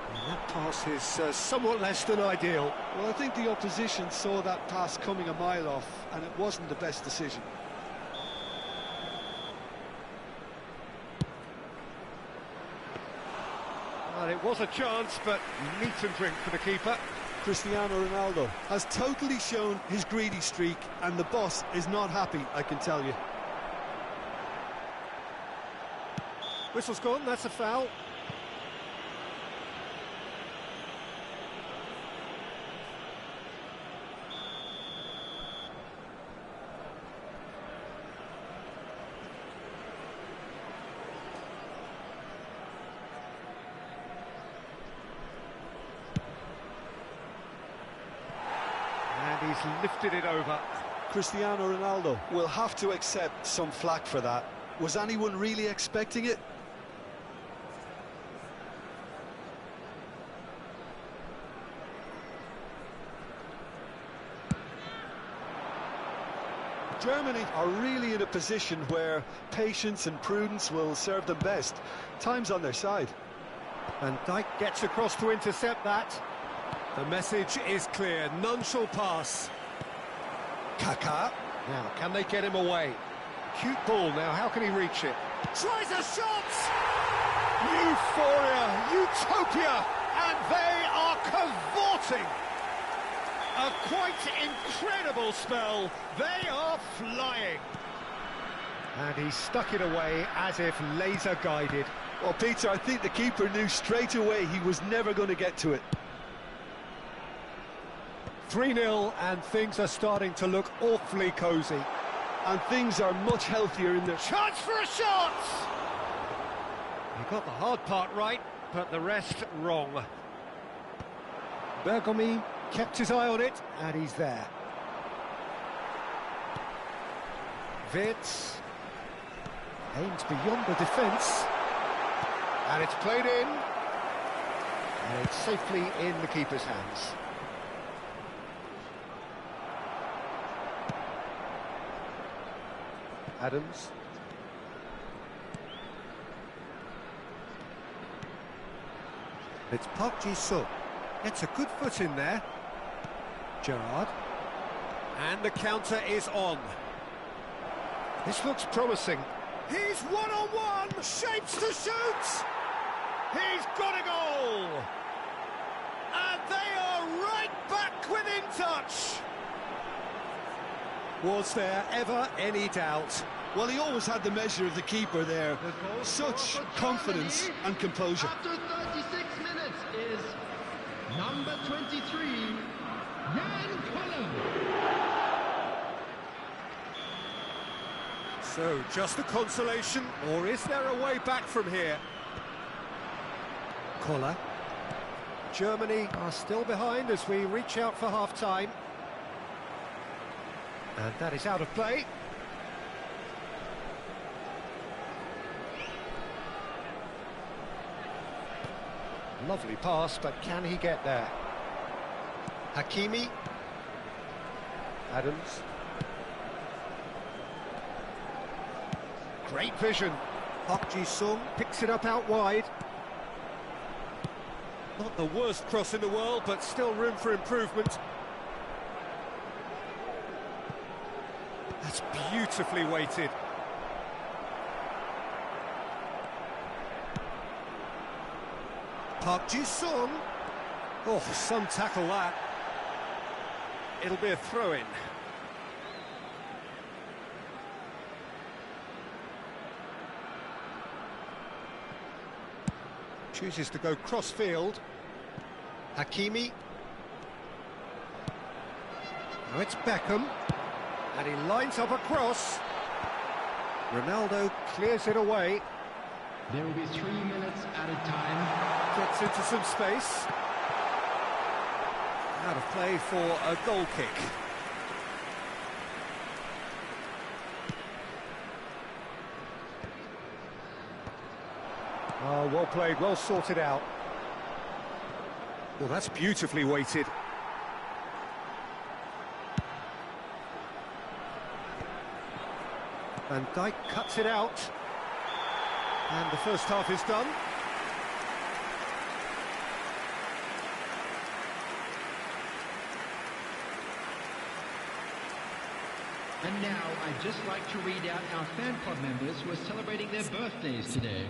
And that pass is somewhat less than ideal. Well, I think the opposition saw that pass coming a mile off, and it wasn't the best decision. Well, it was a chance, but meat and drink for the keeper. Cristiano Ronaldo has totally shown his greedy streak, and the boss is not happy, I can tell you. Whistle's gone, that's a foul. he's lifted it over. Cristiano Ronaldo will have to accept some flack for that. Was anyone really expecting it? Germany are really in a position where patience and prudence will serve them best. Time's on their side. Van Dijk gets across to intercept that. The message is clear, none shall pass. Kaká. Now, can they get him away? Cute ball now, how can he reach it? Tries a shot! Euphoria, utopia, and they are cavorting. A quite incredible spell. They are flying. And he stuck it away as if laser guided. Well, Peter, I think the keeper knew straight away he was never going to get to it. 3-0, and things are starting to look awfully cosy. And things are much healthier in their... Chance for a shot! He got the hard part right, but the rest wrong. Bergomi kept his eye on it, and he's there. Wirtz aims beyond the defence, and it's played in, and it's safely in the keeper's hands. Adams. It's Park Ji-sung. Gets a good foot in there. Gerrard. And the counter is on. This looks promising. He's one-on-one, shapes to shoot! He's got a goal! And they are right back within touch! Was there ever any doubt? Well, he always had the measure of the keeper there. Such confidence and composure. After 36 minutes is number 23, Jan Koller. So, just a consolation, or is there a way back from here? Koller. Germany are still behind as we reach out for half-time. And that is out of play. Lovely pass, but can he get there? Hakimi. Adams. Great vision. Park Ji-sung picks it up out wide. Not the worst cross in the world, but still room for improvement. That's beautifully weighted. Park Ji-sung. Oh, some tackle that. It'll be a throw-in. Chooses to go cross-field. Hakimi. Now it's Beckham. And he lines up a cross. Ronaldo clears it away. There will be 3 minutes added time. Gets into some space. Out of play for a goal kick. Oh, well played, well sorted out. Well, that's beautifully weighted. Van Dijk cuts it out. And the first half is done. And now I'd just like to read out our fan club members who are celebrating their birthdays today.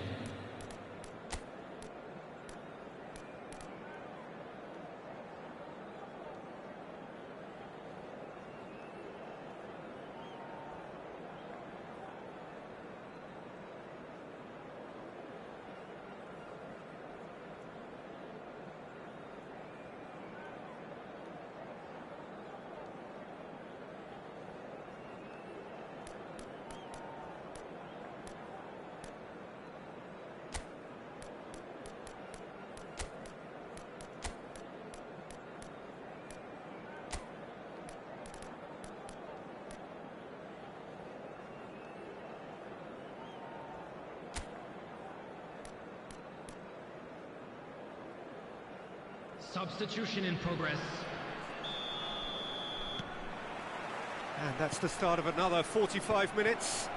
Substitution in progress. And that's the start of another 45 minutes.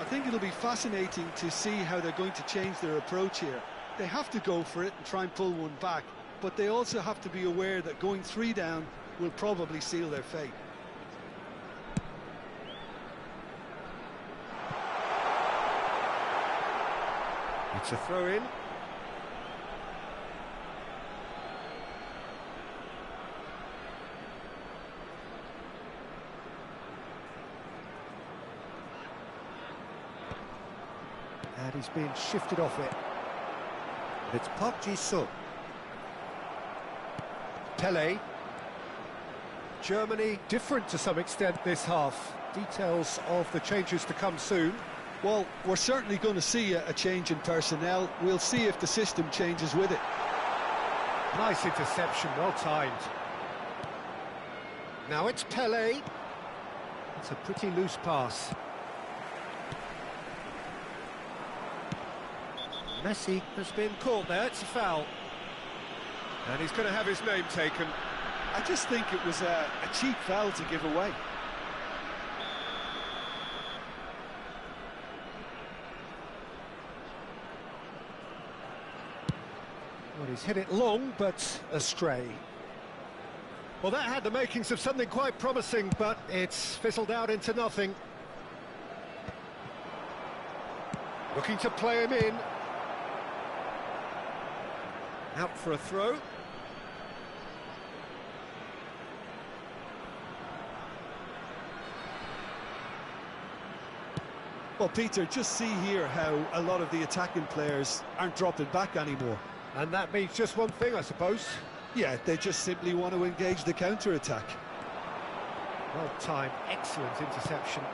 I think it'll be fascinating to see how they're going to change their approach here. They have to go for it and try and pull one back, but they also have to be aware that going 3 down will probably seal their fate. It's a throw-in. And he's being shifted off it. And it's Park Ji-sung. Pele. Germany different to some extent this half. Details of the changes to come soon. Well, we're certainly going to see a change in personnel. We'll see if the system changes with it. Nice interception, well timed. Now it's Pele. It's a pretty loose pass. Messi has been caught there, it's a foul. And he's going to have his name taken. I just think it was a cheap foul to give away. Well, he's hit it long, but astray. Well, that had the makings of something quite promising, but it's fizzled out into nothing. Looking to play him in. Out for a throw. Well, Peter, just see here how a lot of the attacking players aren't dropping back anymore. And that means just one thing, I suppose. Yeah, they just simply want to engage the counter-attack. Well timed, excellent interception.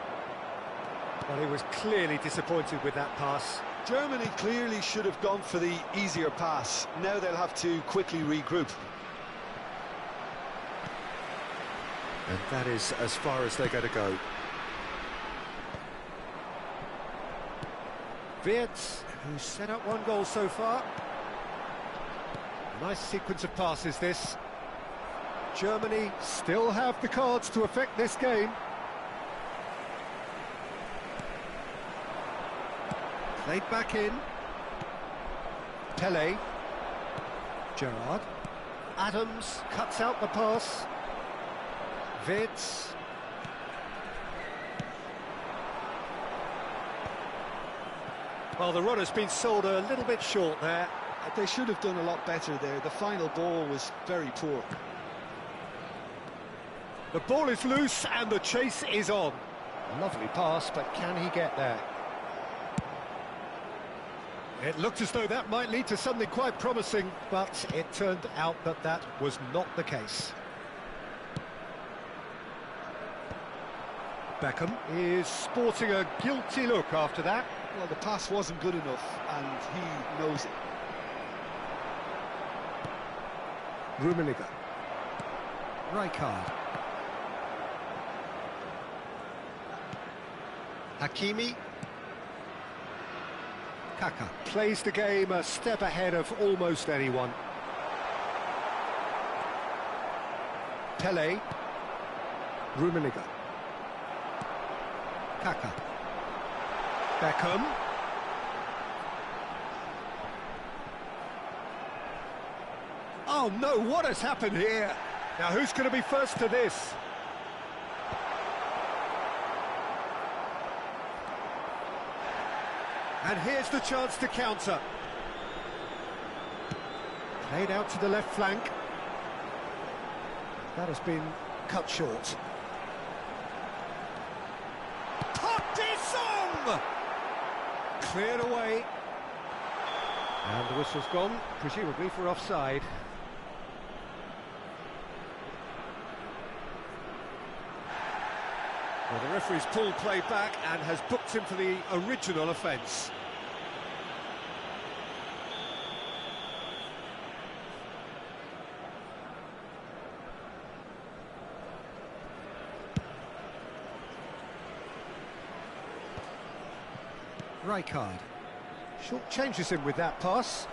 Well, he was clearly disappointed with that pass. Germany clearly should have gone for the easier pass. Now they'll have to quickly regroup. And that is as far as they're going to go. Wirtz, who's set up 1 goal so far. Nice sequence of passes, this. Germany still have the cards to affect this game. Played back in. Pele. Gerrard. Adams cuts out the pass. Wirtz. Well, the run has been sold a little bit short there. They should have done a lot better there. The final ball was very poor. The ball is loose and the chase is on. Lovely pass, but can he get there? It looked as though that might lead to something quite promising, but it turned out that that was not the case. Beckham is sporting a guilty look after that. Well, the pass wasn't good enough, and he knows it. Rummenigge. Rijkaard. Hakimi. Kaka plays the game a step ahead of almost anyone. Pele. Rummenigge. Kaka. Beckham. Oh no, what has happened here? Now who's going to be first to this? And here's the chance to counter. Played out to the left flank. That has been cut short. Park Ji-sung! Cleared away. And the whistle's gone, presumably for offside. Well, the referee's pulled play back and has booked him for the original offence. Rijkaard short changes him with that pass.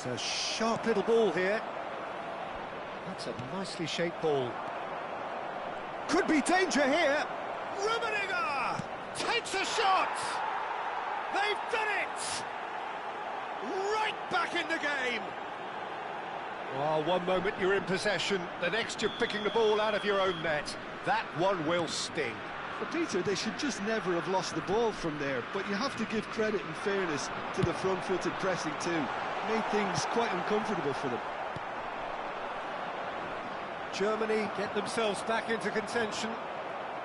There's a sharp little ball here. That's a nicely shaped ball. Could be danger here. Rummenigge takes a shot. They've done it. Right back in the game. Well, one moment you're in possession, the next you're picking the ball out of your own net. That one will sting. But Peter, they should just never have lost the ball from there, but you have to give credit and fairness to the front-footed pressing too. Made things quite uncomfortable for them. Germany get themselves back into contention.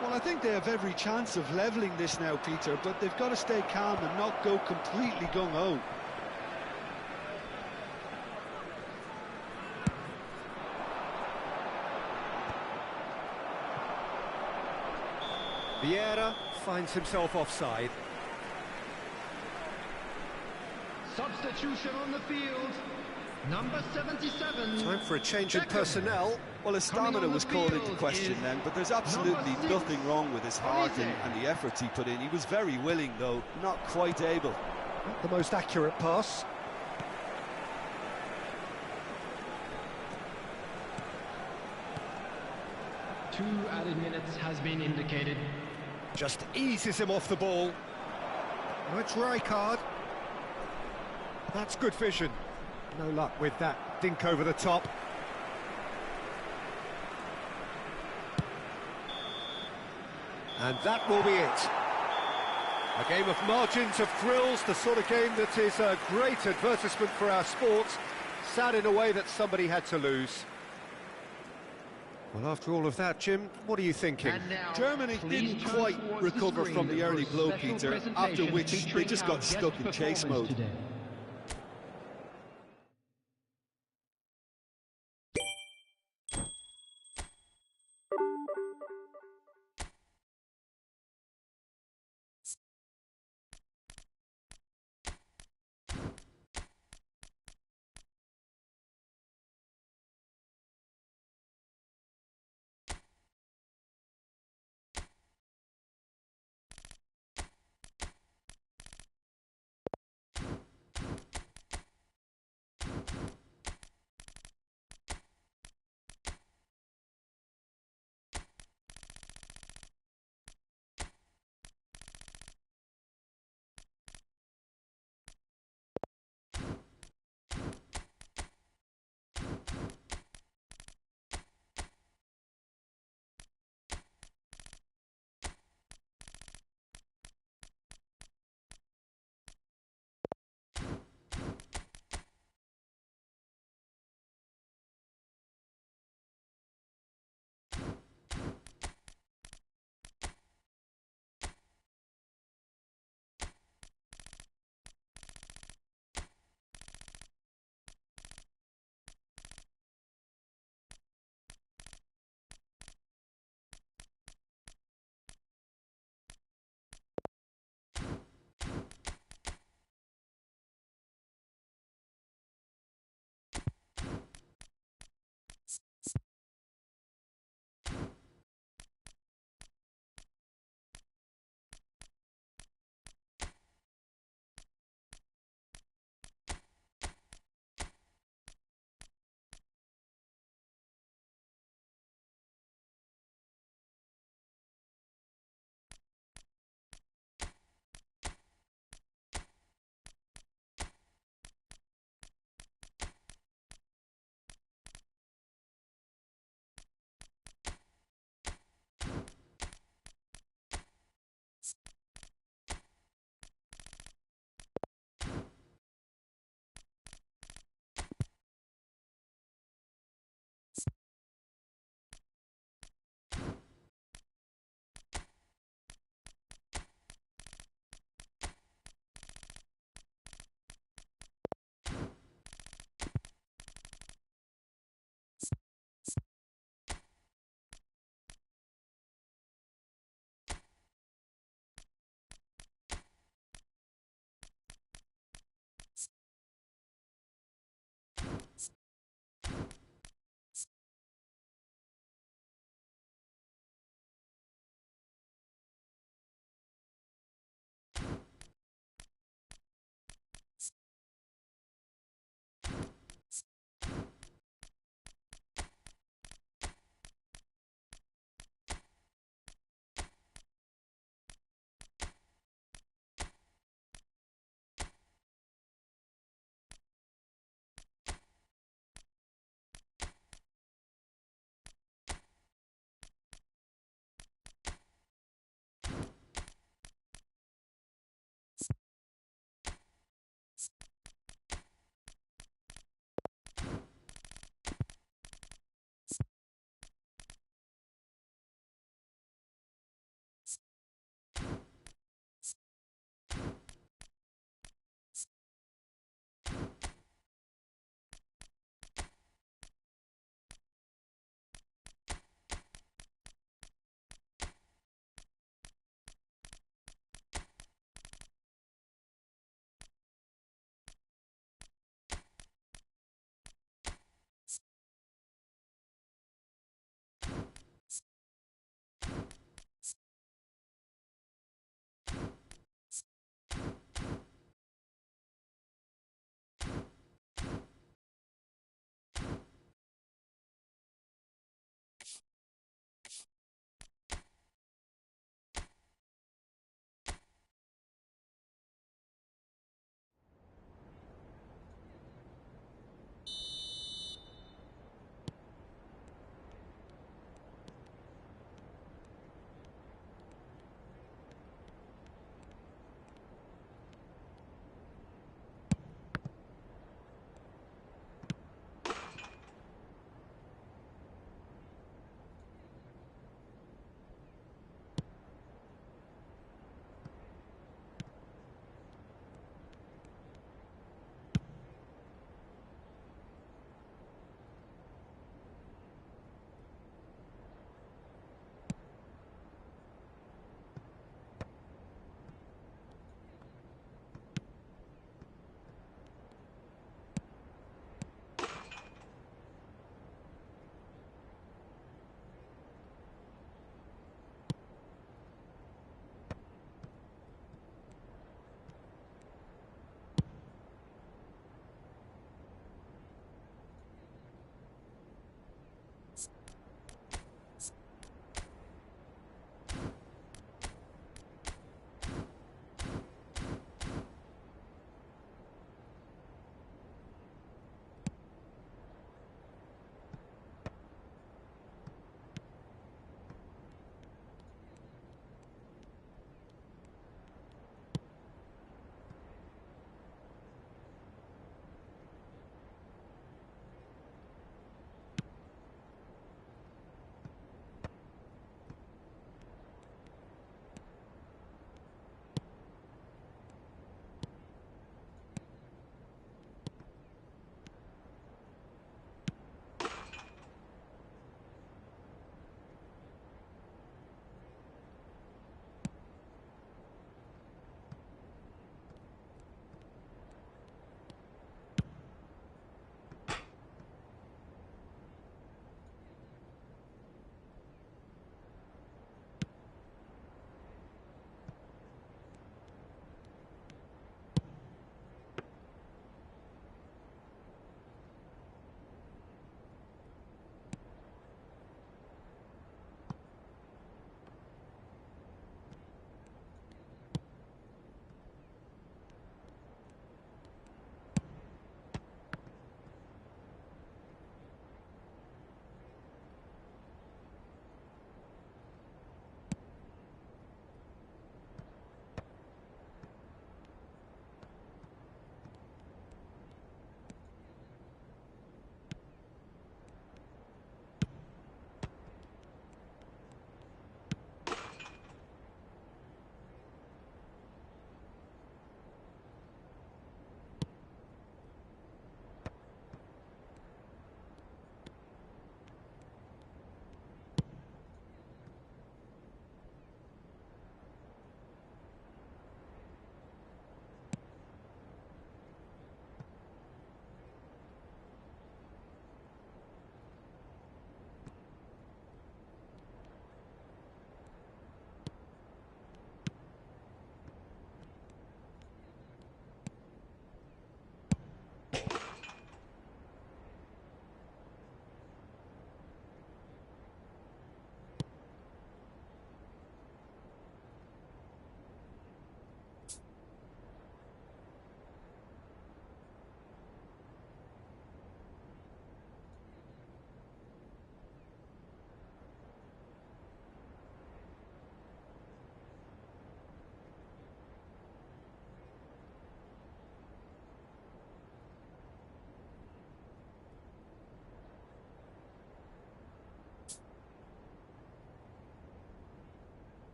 Well, I think they have every chance of levelling this now, Peter, but they've got to stay calm and not go completely gung-ho. Vieira finds himself offside. Substitution on the field. Number 77. Time for a change in personnel. Well, his stamina was called into question then, but there's absolutely nothing wrong with his heart and the efforts he put in. He was very willing, though, not quite able. Not the most accurate pass. Two added minutes has been indicated. Just eases him off the ball. Oh, it's Rijkaard. That's good vision. No luck with that dink over the top. And that will be it. A game of margins, of thrills, the sort of game that is a great advertisement for our sport. Sad in a way that somebody had to lose. Well, after all of that, Jim, what are you thinking? Germany didn't quite recover from the early blow, Peter, after which they just got stuck in chase mode.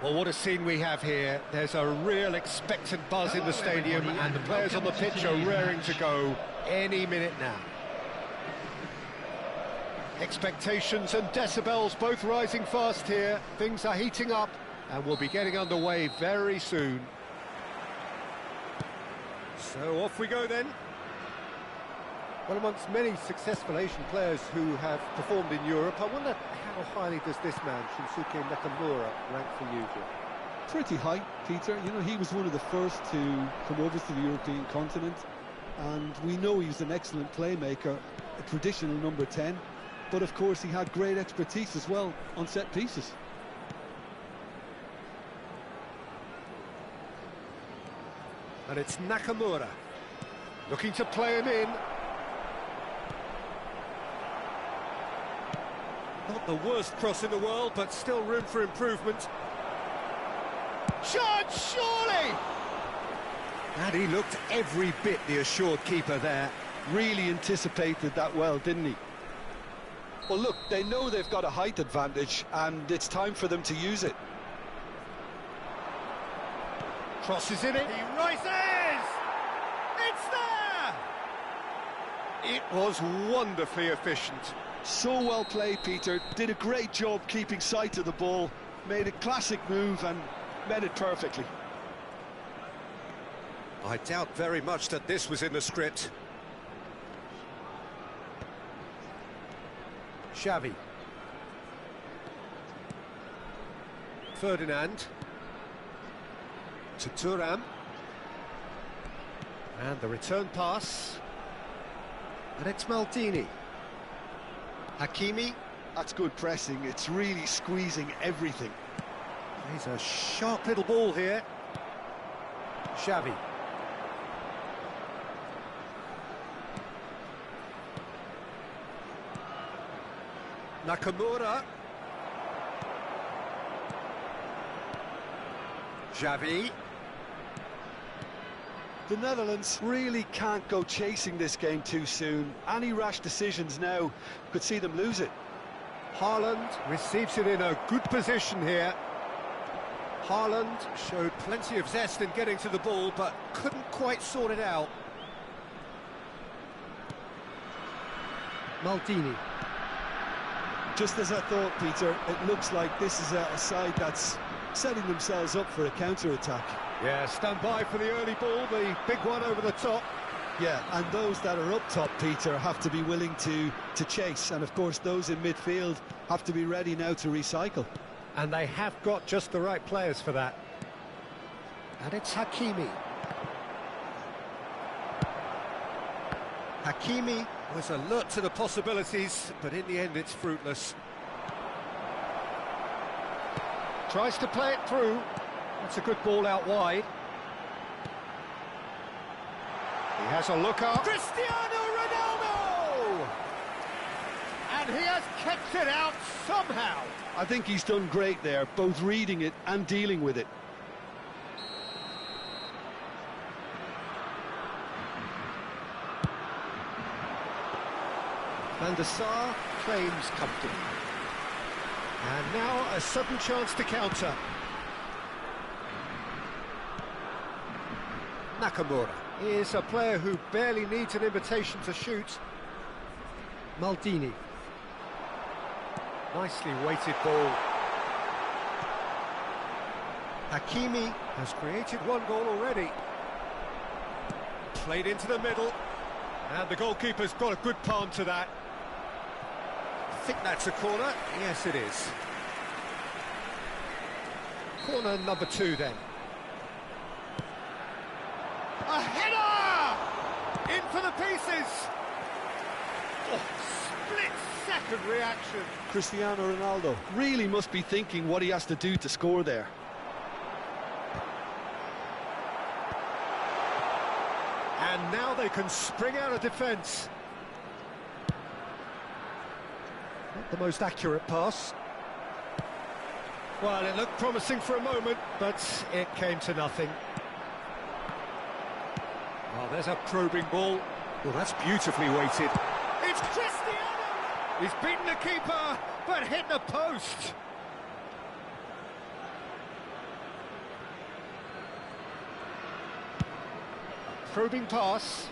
Well, what a scene we have here. There's a real expectant buzz in the stadium, and the players on the pitch are raring to go any minute now. Expectations and decibels both rising fast here. Things are heating up, and we'll be getting underway very soon. So off we go then. Well, amongst many successful Asian players who have performed in Europe, I wonder how highly does this man, Shinsuke Nakamura, rank for you, Jim? Pretty high, Peter. You know, he was one of the first to come over to the European continent, and we know he's an excellent playmaker, a traditional number 10, but of course he had great expertise as well on set pieces. And it's Nakamura, looking to play him in. Not the worst cross in the world, but still room for improvement. Shot, surely! And he looked every bit the assured keeper there. Really anticipated that well, didn't he? Well, look, they know they've got a height advantage, and it's time for them to use it. Crosses in it. He rises! It's there! It was wonderfully efficient. So well played, Peter. Did a great job keeping sight of the ball. Made a classic move and met it perfectly. I doubt very much that this was in the script. Xavi. Ferdinand. To Thuram. And the return pass. And it's Maldini. Hakimi. That's good pressing. It's really squeezing everything. He's a sharp little ball here. Xavi. Nakamura. Xavi. The Netherlands really can't go chasing this game too soon. Any rash decisions now could see them lose it. Haaland receives it in a good position here. Haaland showed plenty of zest in getting to the ball, but couldn't quite sort it out. Maldini. Just as I thought, Peter, it looks like this is a side that's setting themselves up for a counter-attack. Yeah, stand by for the early ball, the big one over the top. Yeah, and those that are up top, Peter, have to be willing to chase. And, of course, those in midfield have to be ready now to recycle. And they have got just the right players for that. And it's Hakimi. Hakimi was alert to the possibilities, but in the end it's fruitless. Tries to play it through. That's a good ball out wide. He has a look up. Cristiano Ronaldo! And he has kept it out somehow. I think he's done great there, both reading it and dealing with it. Van der Sar claims comfortably. And now a sudden chance to counter. Nakamura is a player who barely needs an invitation to shoot. Maldini. Nicely weighted ball. Hakimi has created one goal already. Played into the middle. And the goalkeeper's got a good palm to that. I think that's a corner. Yes, it is. Corner number 2 then. A header! In for the pieces! Oh, split-second reaction. Cristiano Ronaldo really must be thinking what he has to do to score there. And now they can spring out of defence. Not the most accurate pass. Well, it looked promising for a moment, but it came to nothing. Oh, there's a probing ball. Well, that's beautifully weighted. It's Cristiano! He's beaten the keeper, but hit the post. Probing pass.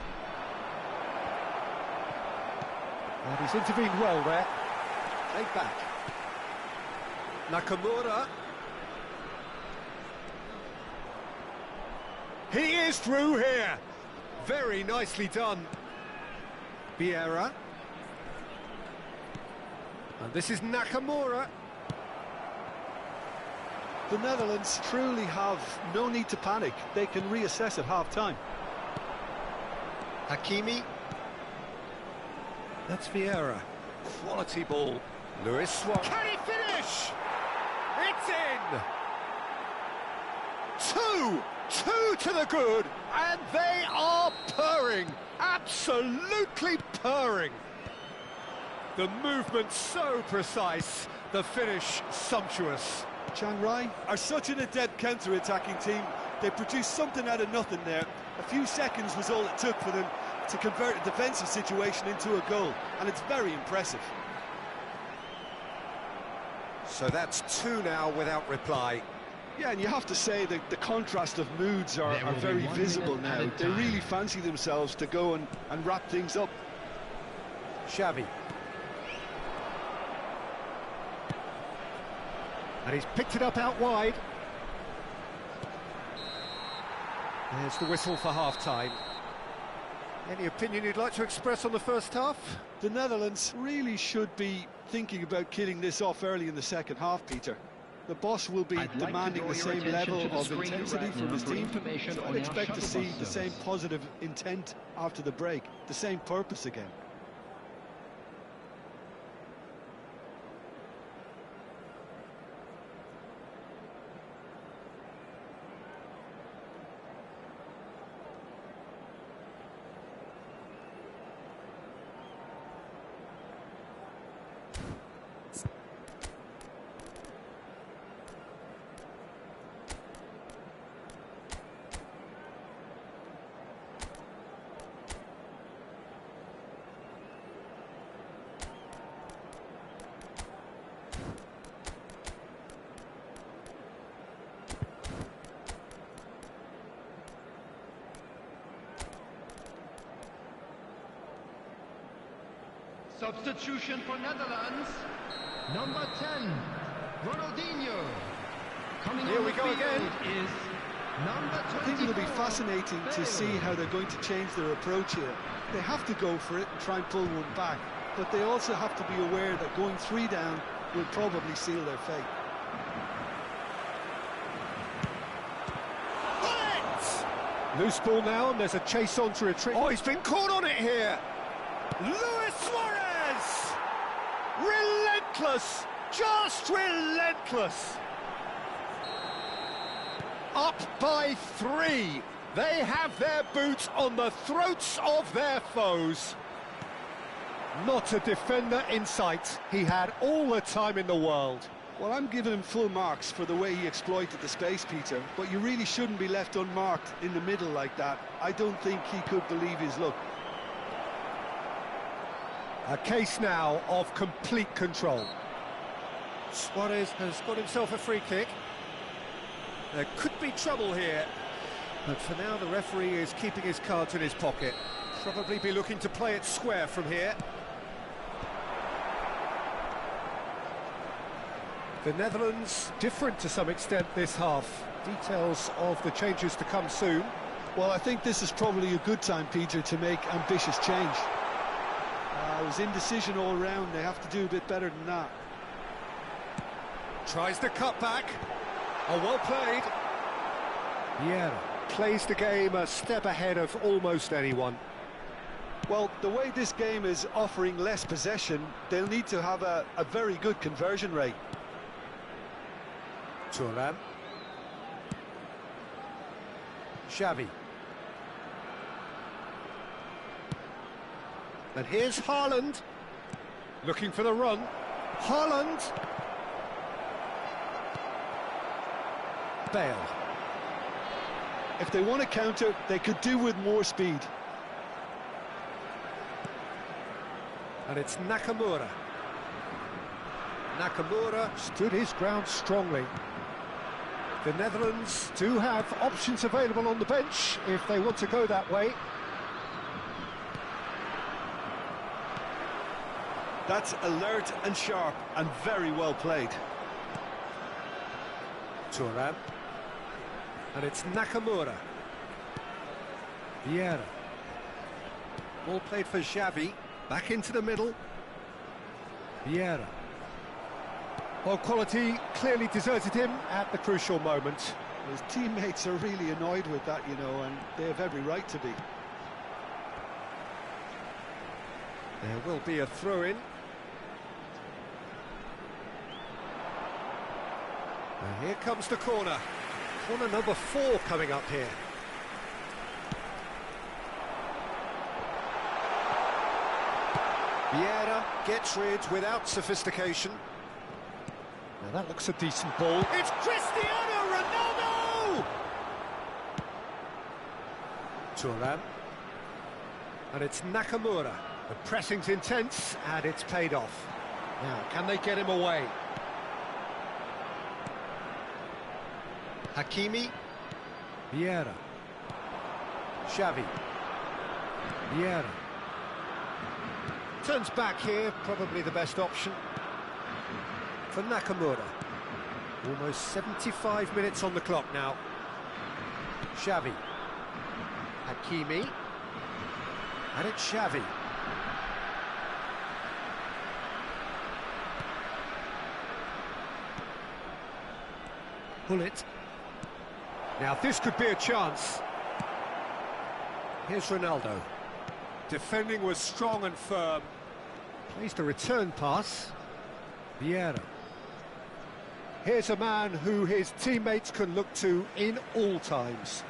And he's intervened well there. Laid back. Nakamura. He is through here. Very nicely done. Vieira. And this is Nakamura. The Netherlands truly have no need to panic. They can reassess at half-time. Hakimi. That's Vieira. Quality ball. Luis Suarez. Can he finish? It's in! Two to the good, and they are purring. Absolutely purring. The movement so precise, the finish sumptuous. Chiang Rai are such an adept counter-attacking team. They produced something out of nothing there. A few seconds was all it took for them to convert a defensive situation into a goal, and it's very impressive. So that's two now without reply. Yeah, and you have to say that the contrast of moods are very visible now. They really fancy themselves to go and wrap things up. Xavi. And he's picked it up out wide. There's the whistle for half-time. Any opinion you'd like to express on the first half? The Netherlands really should be thinking about killing this off early in the second half, Peter. The boss will be demanding the same level of intensity from his team, so I'd expect to see the same positive intent after the break, the same purpose again. Substitution for Netherlands. Number 10, Ronaldinho. Coming Here on we the go field again. is number 24. I think it'll be fascinating to see how they're going to change their approach here. They have to go for it and try and pull one back, but they also have to be aware that going 3 down will probably seal their fate. Loose ball now, and there's a chase on to retreat. Oh, he's been caught on it here. Luis Suarez! Relentless! Just relentless! Up by 3. They have their boots on the throats of their foes. Not a defender in sight. He had all the time in the world. Well, I'm giving him full marks for the way he exploited the space, Peter, but you really shouldn't be left unmarked in the middle like that. I don't think he could believe his luck. A case now of complete control. Suarez has got himself a free kick. There could be trouble here, but for now the referee is keeping his cards in his pocket. Probably be looking to play it square from here. The Netherlands different to some extent this half. Details of the changes to come soon. Well, I think this is probably a good time, Peter, to make ambitious change. It was indecision all round. They have to do a bit better than that. Tries the cut back. Oh, well played. Yeah, plays the game a step ahead of almost anyone. Well, the way this game is offering less possession, they'll need to have a very good conversion rate. Thuram. Xavi. And here's Haaland. Looking for the run. Haaland. Bale. If they want to counter, they could do with more speed. And it's Nakamura. Nakamura stood his ground strongly. The Netherlands do have options available on the bench if they want to go that way. That's alert and sharp and very well played. Thuram. And it's Nakamura. Vieira. Ball played for Xavi. Back into the middle. Vieira. Well, quality clearly deserted him at the crucial moment. His teammates are really annoyed with that, you know, and they have every right to be. There will be a throw-in. And here comes the corner. Corner number 4 coming up here. Vieira gets rid without sophistication. Now that looks a decent ball. It's Cristiano Ronaldo! Thuram. And it's Nakamura. The pressing's intense, and it's paid off. Now, can they get him away? Hakimi. Vieira. Xavi. Vieira. Turns back here, probably the best option. For Nakamura. Almost 75 minutes on the clock now. Xavi. Hakimi. And it's Xavi. Pull it. Now this could be a chance. Here's Ronaldo. Defending was strong and firm. Plays the return pass. Vieira. Here's a man who his teammates can look to in all times.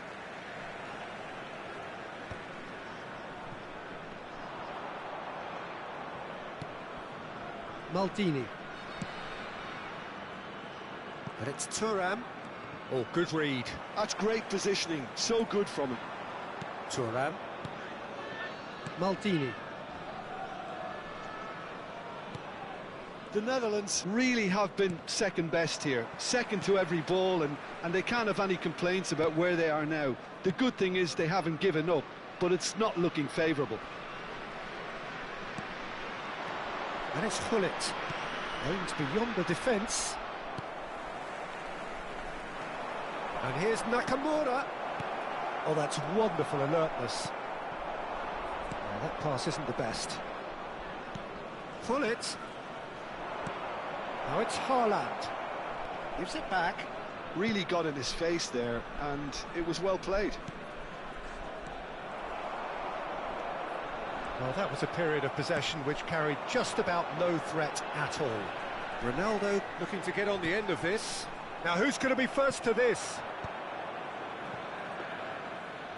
Maldini. And it's Thuram. Oh, good read. That's great positioning, so good from him. Thuram. Maldini. The Netherlands really have been second best here, second to every ball, and they can't have any complaints about where they are now. The good thing is they haven't given up, but it's not looking favourable. And it's Hullet. Aims beyond the defence. And here's Nakamura. Oh, that's wonderful alertness. Now, that pass isn't the best. Hullet. Now it's Haaland. Gives it back. Really got in his face there, and it was well played. Well, that was a period of possession which carried just about no threat at all. Ronaldo looking to get on the end of this. Now, who's going to be first to this?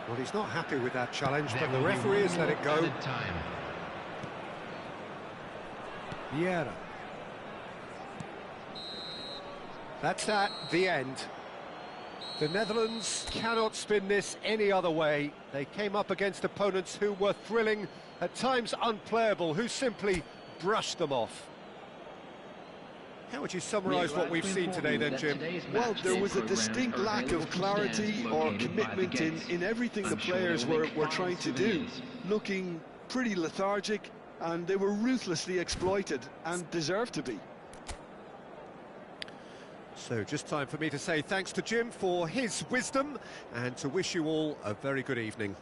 Well, he's not happy with that challenge, but the referee has let it go. Vieira. That's that, the end. The Netherlands cannot spin this any other way. They came up against opponents who were thrilling, at times unplayable, who simply brushed them off. How would you summarise what we've seen today then, Jim? Well, there was a distinct lack of clarity or commitment in everything the players were trying to do. Looking pretty lethargic, and they were ruthlessly exploited, and deserved to be. So just time for me to say thanks to Jim for his wisdom, and to wish you all a very good evening.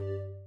you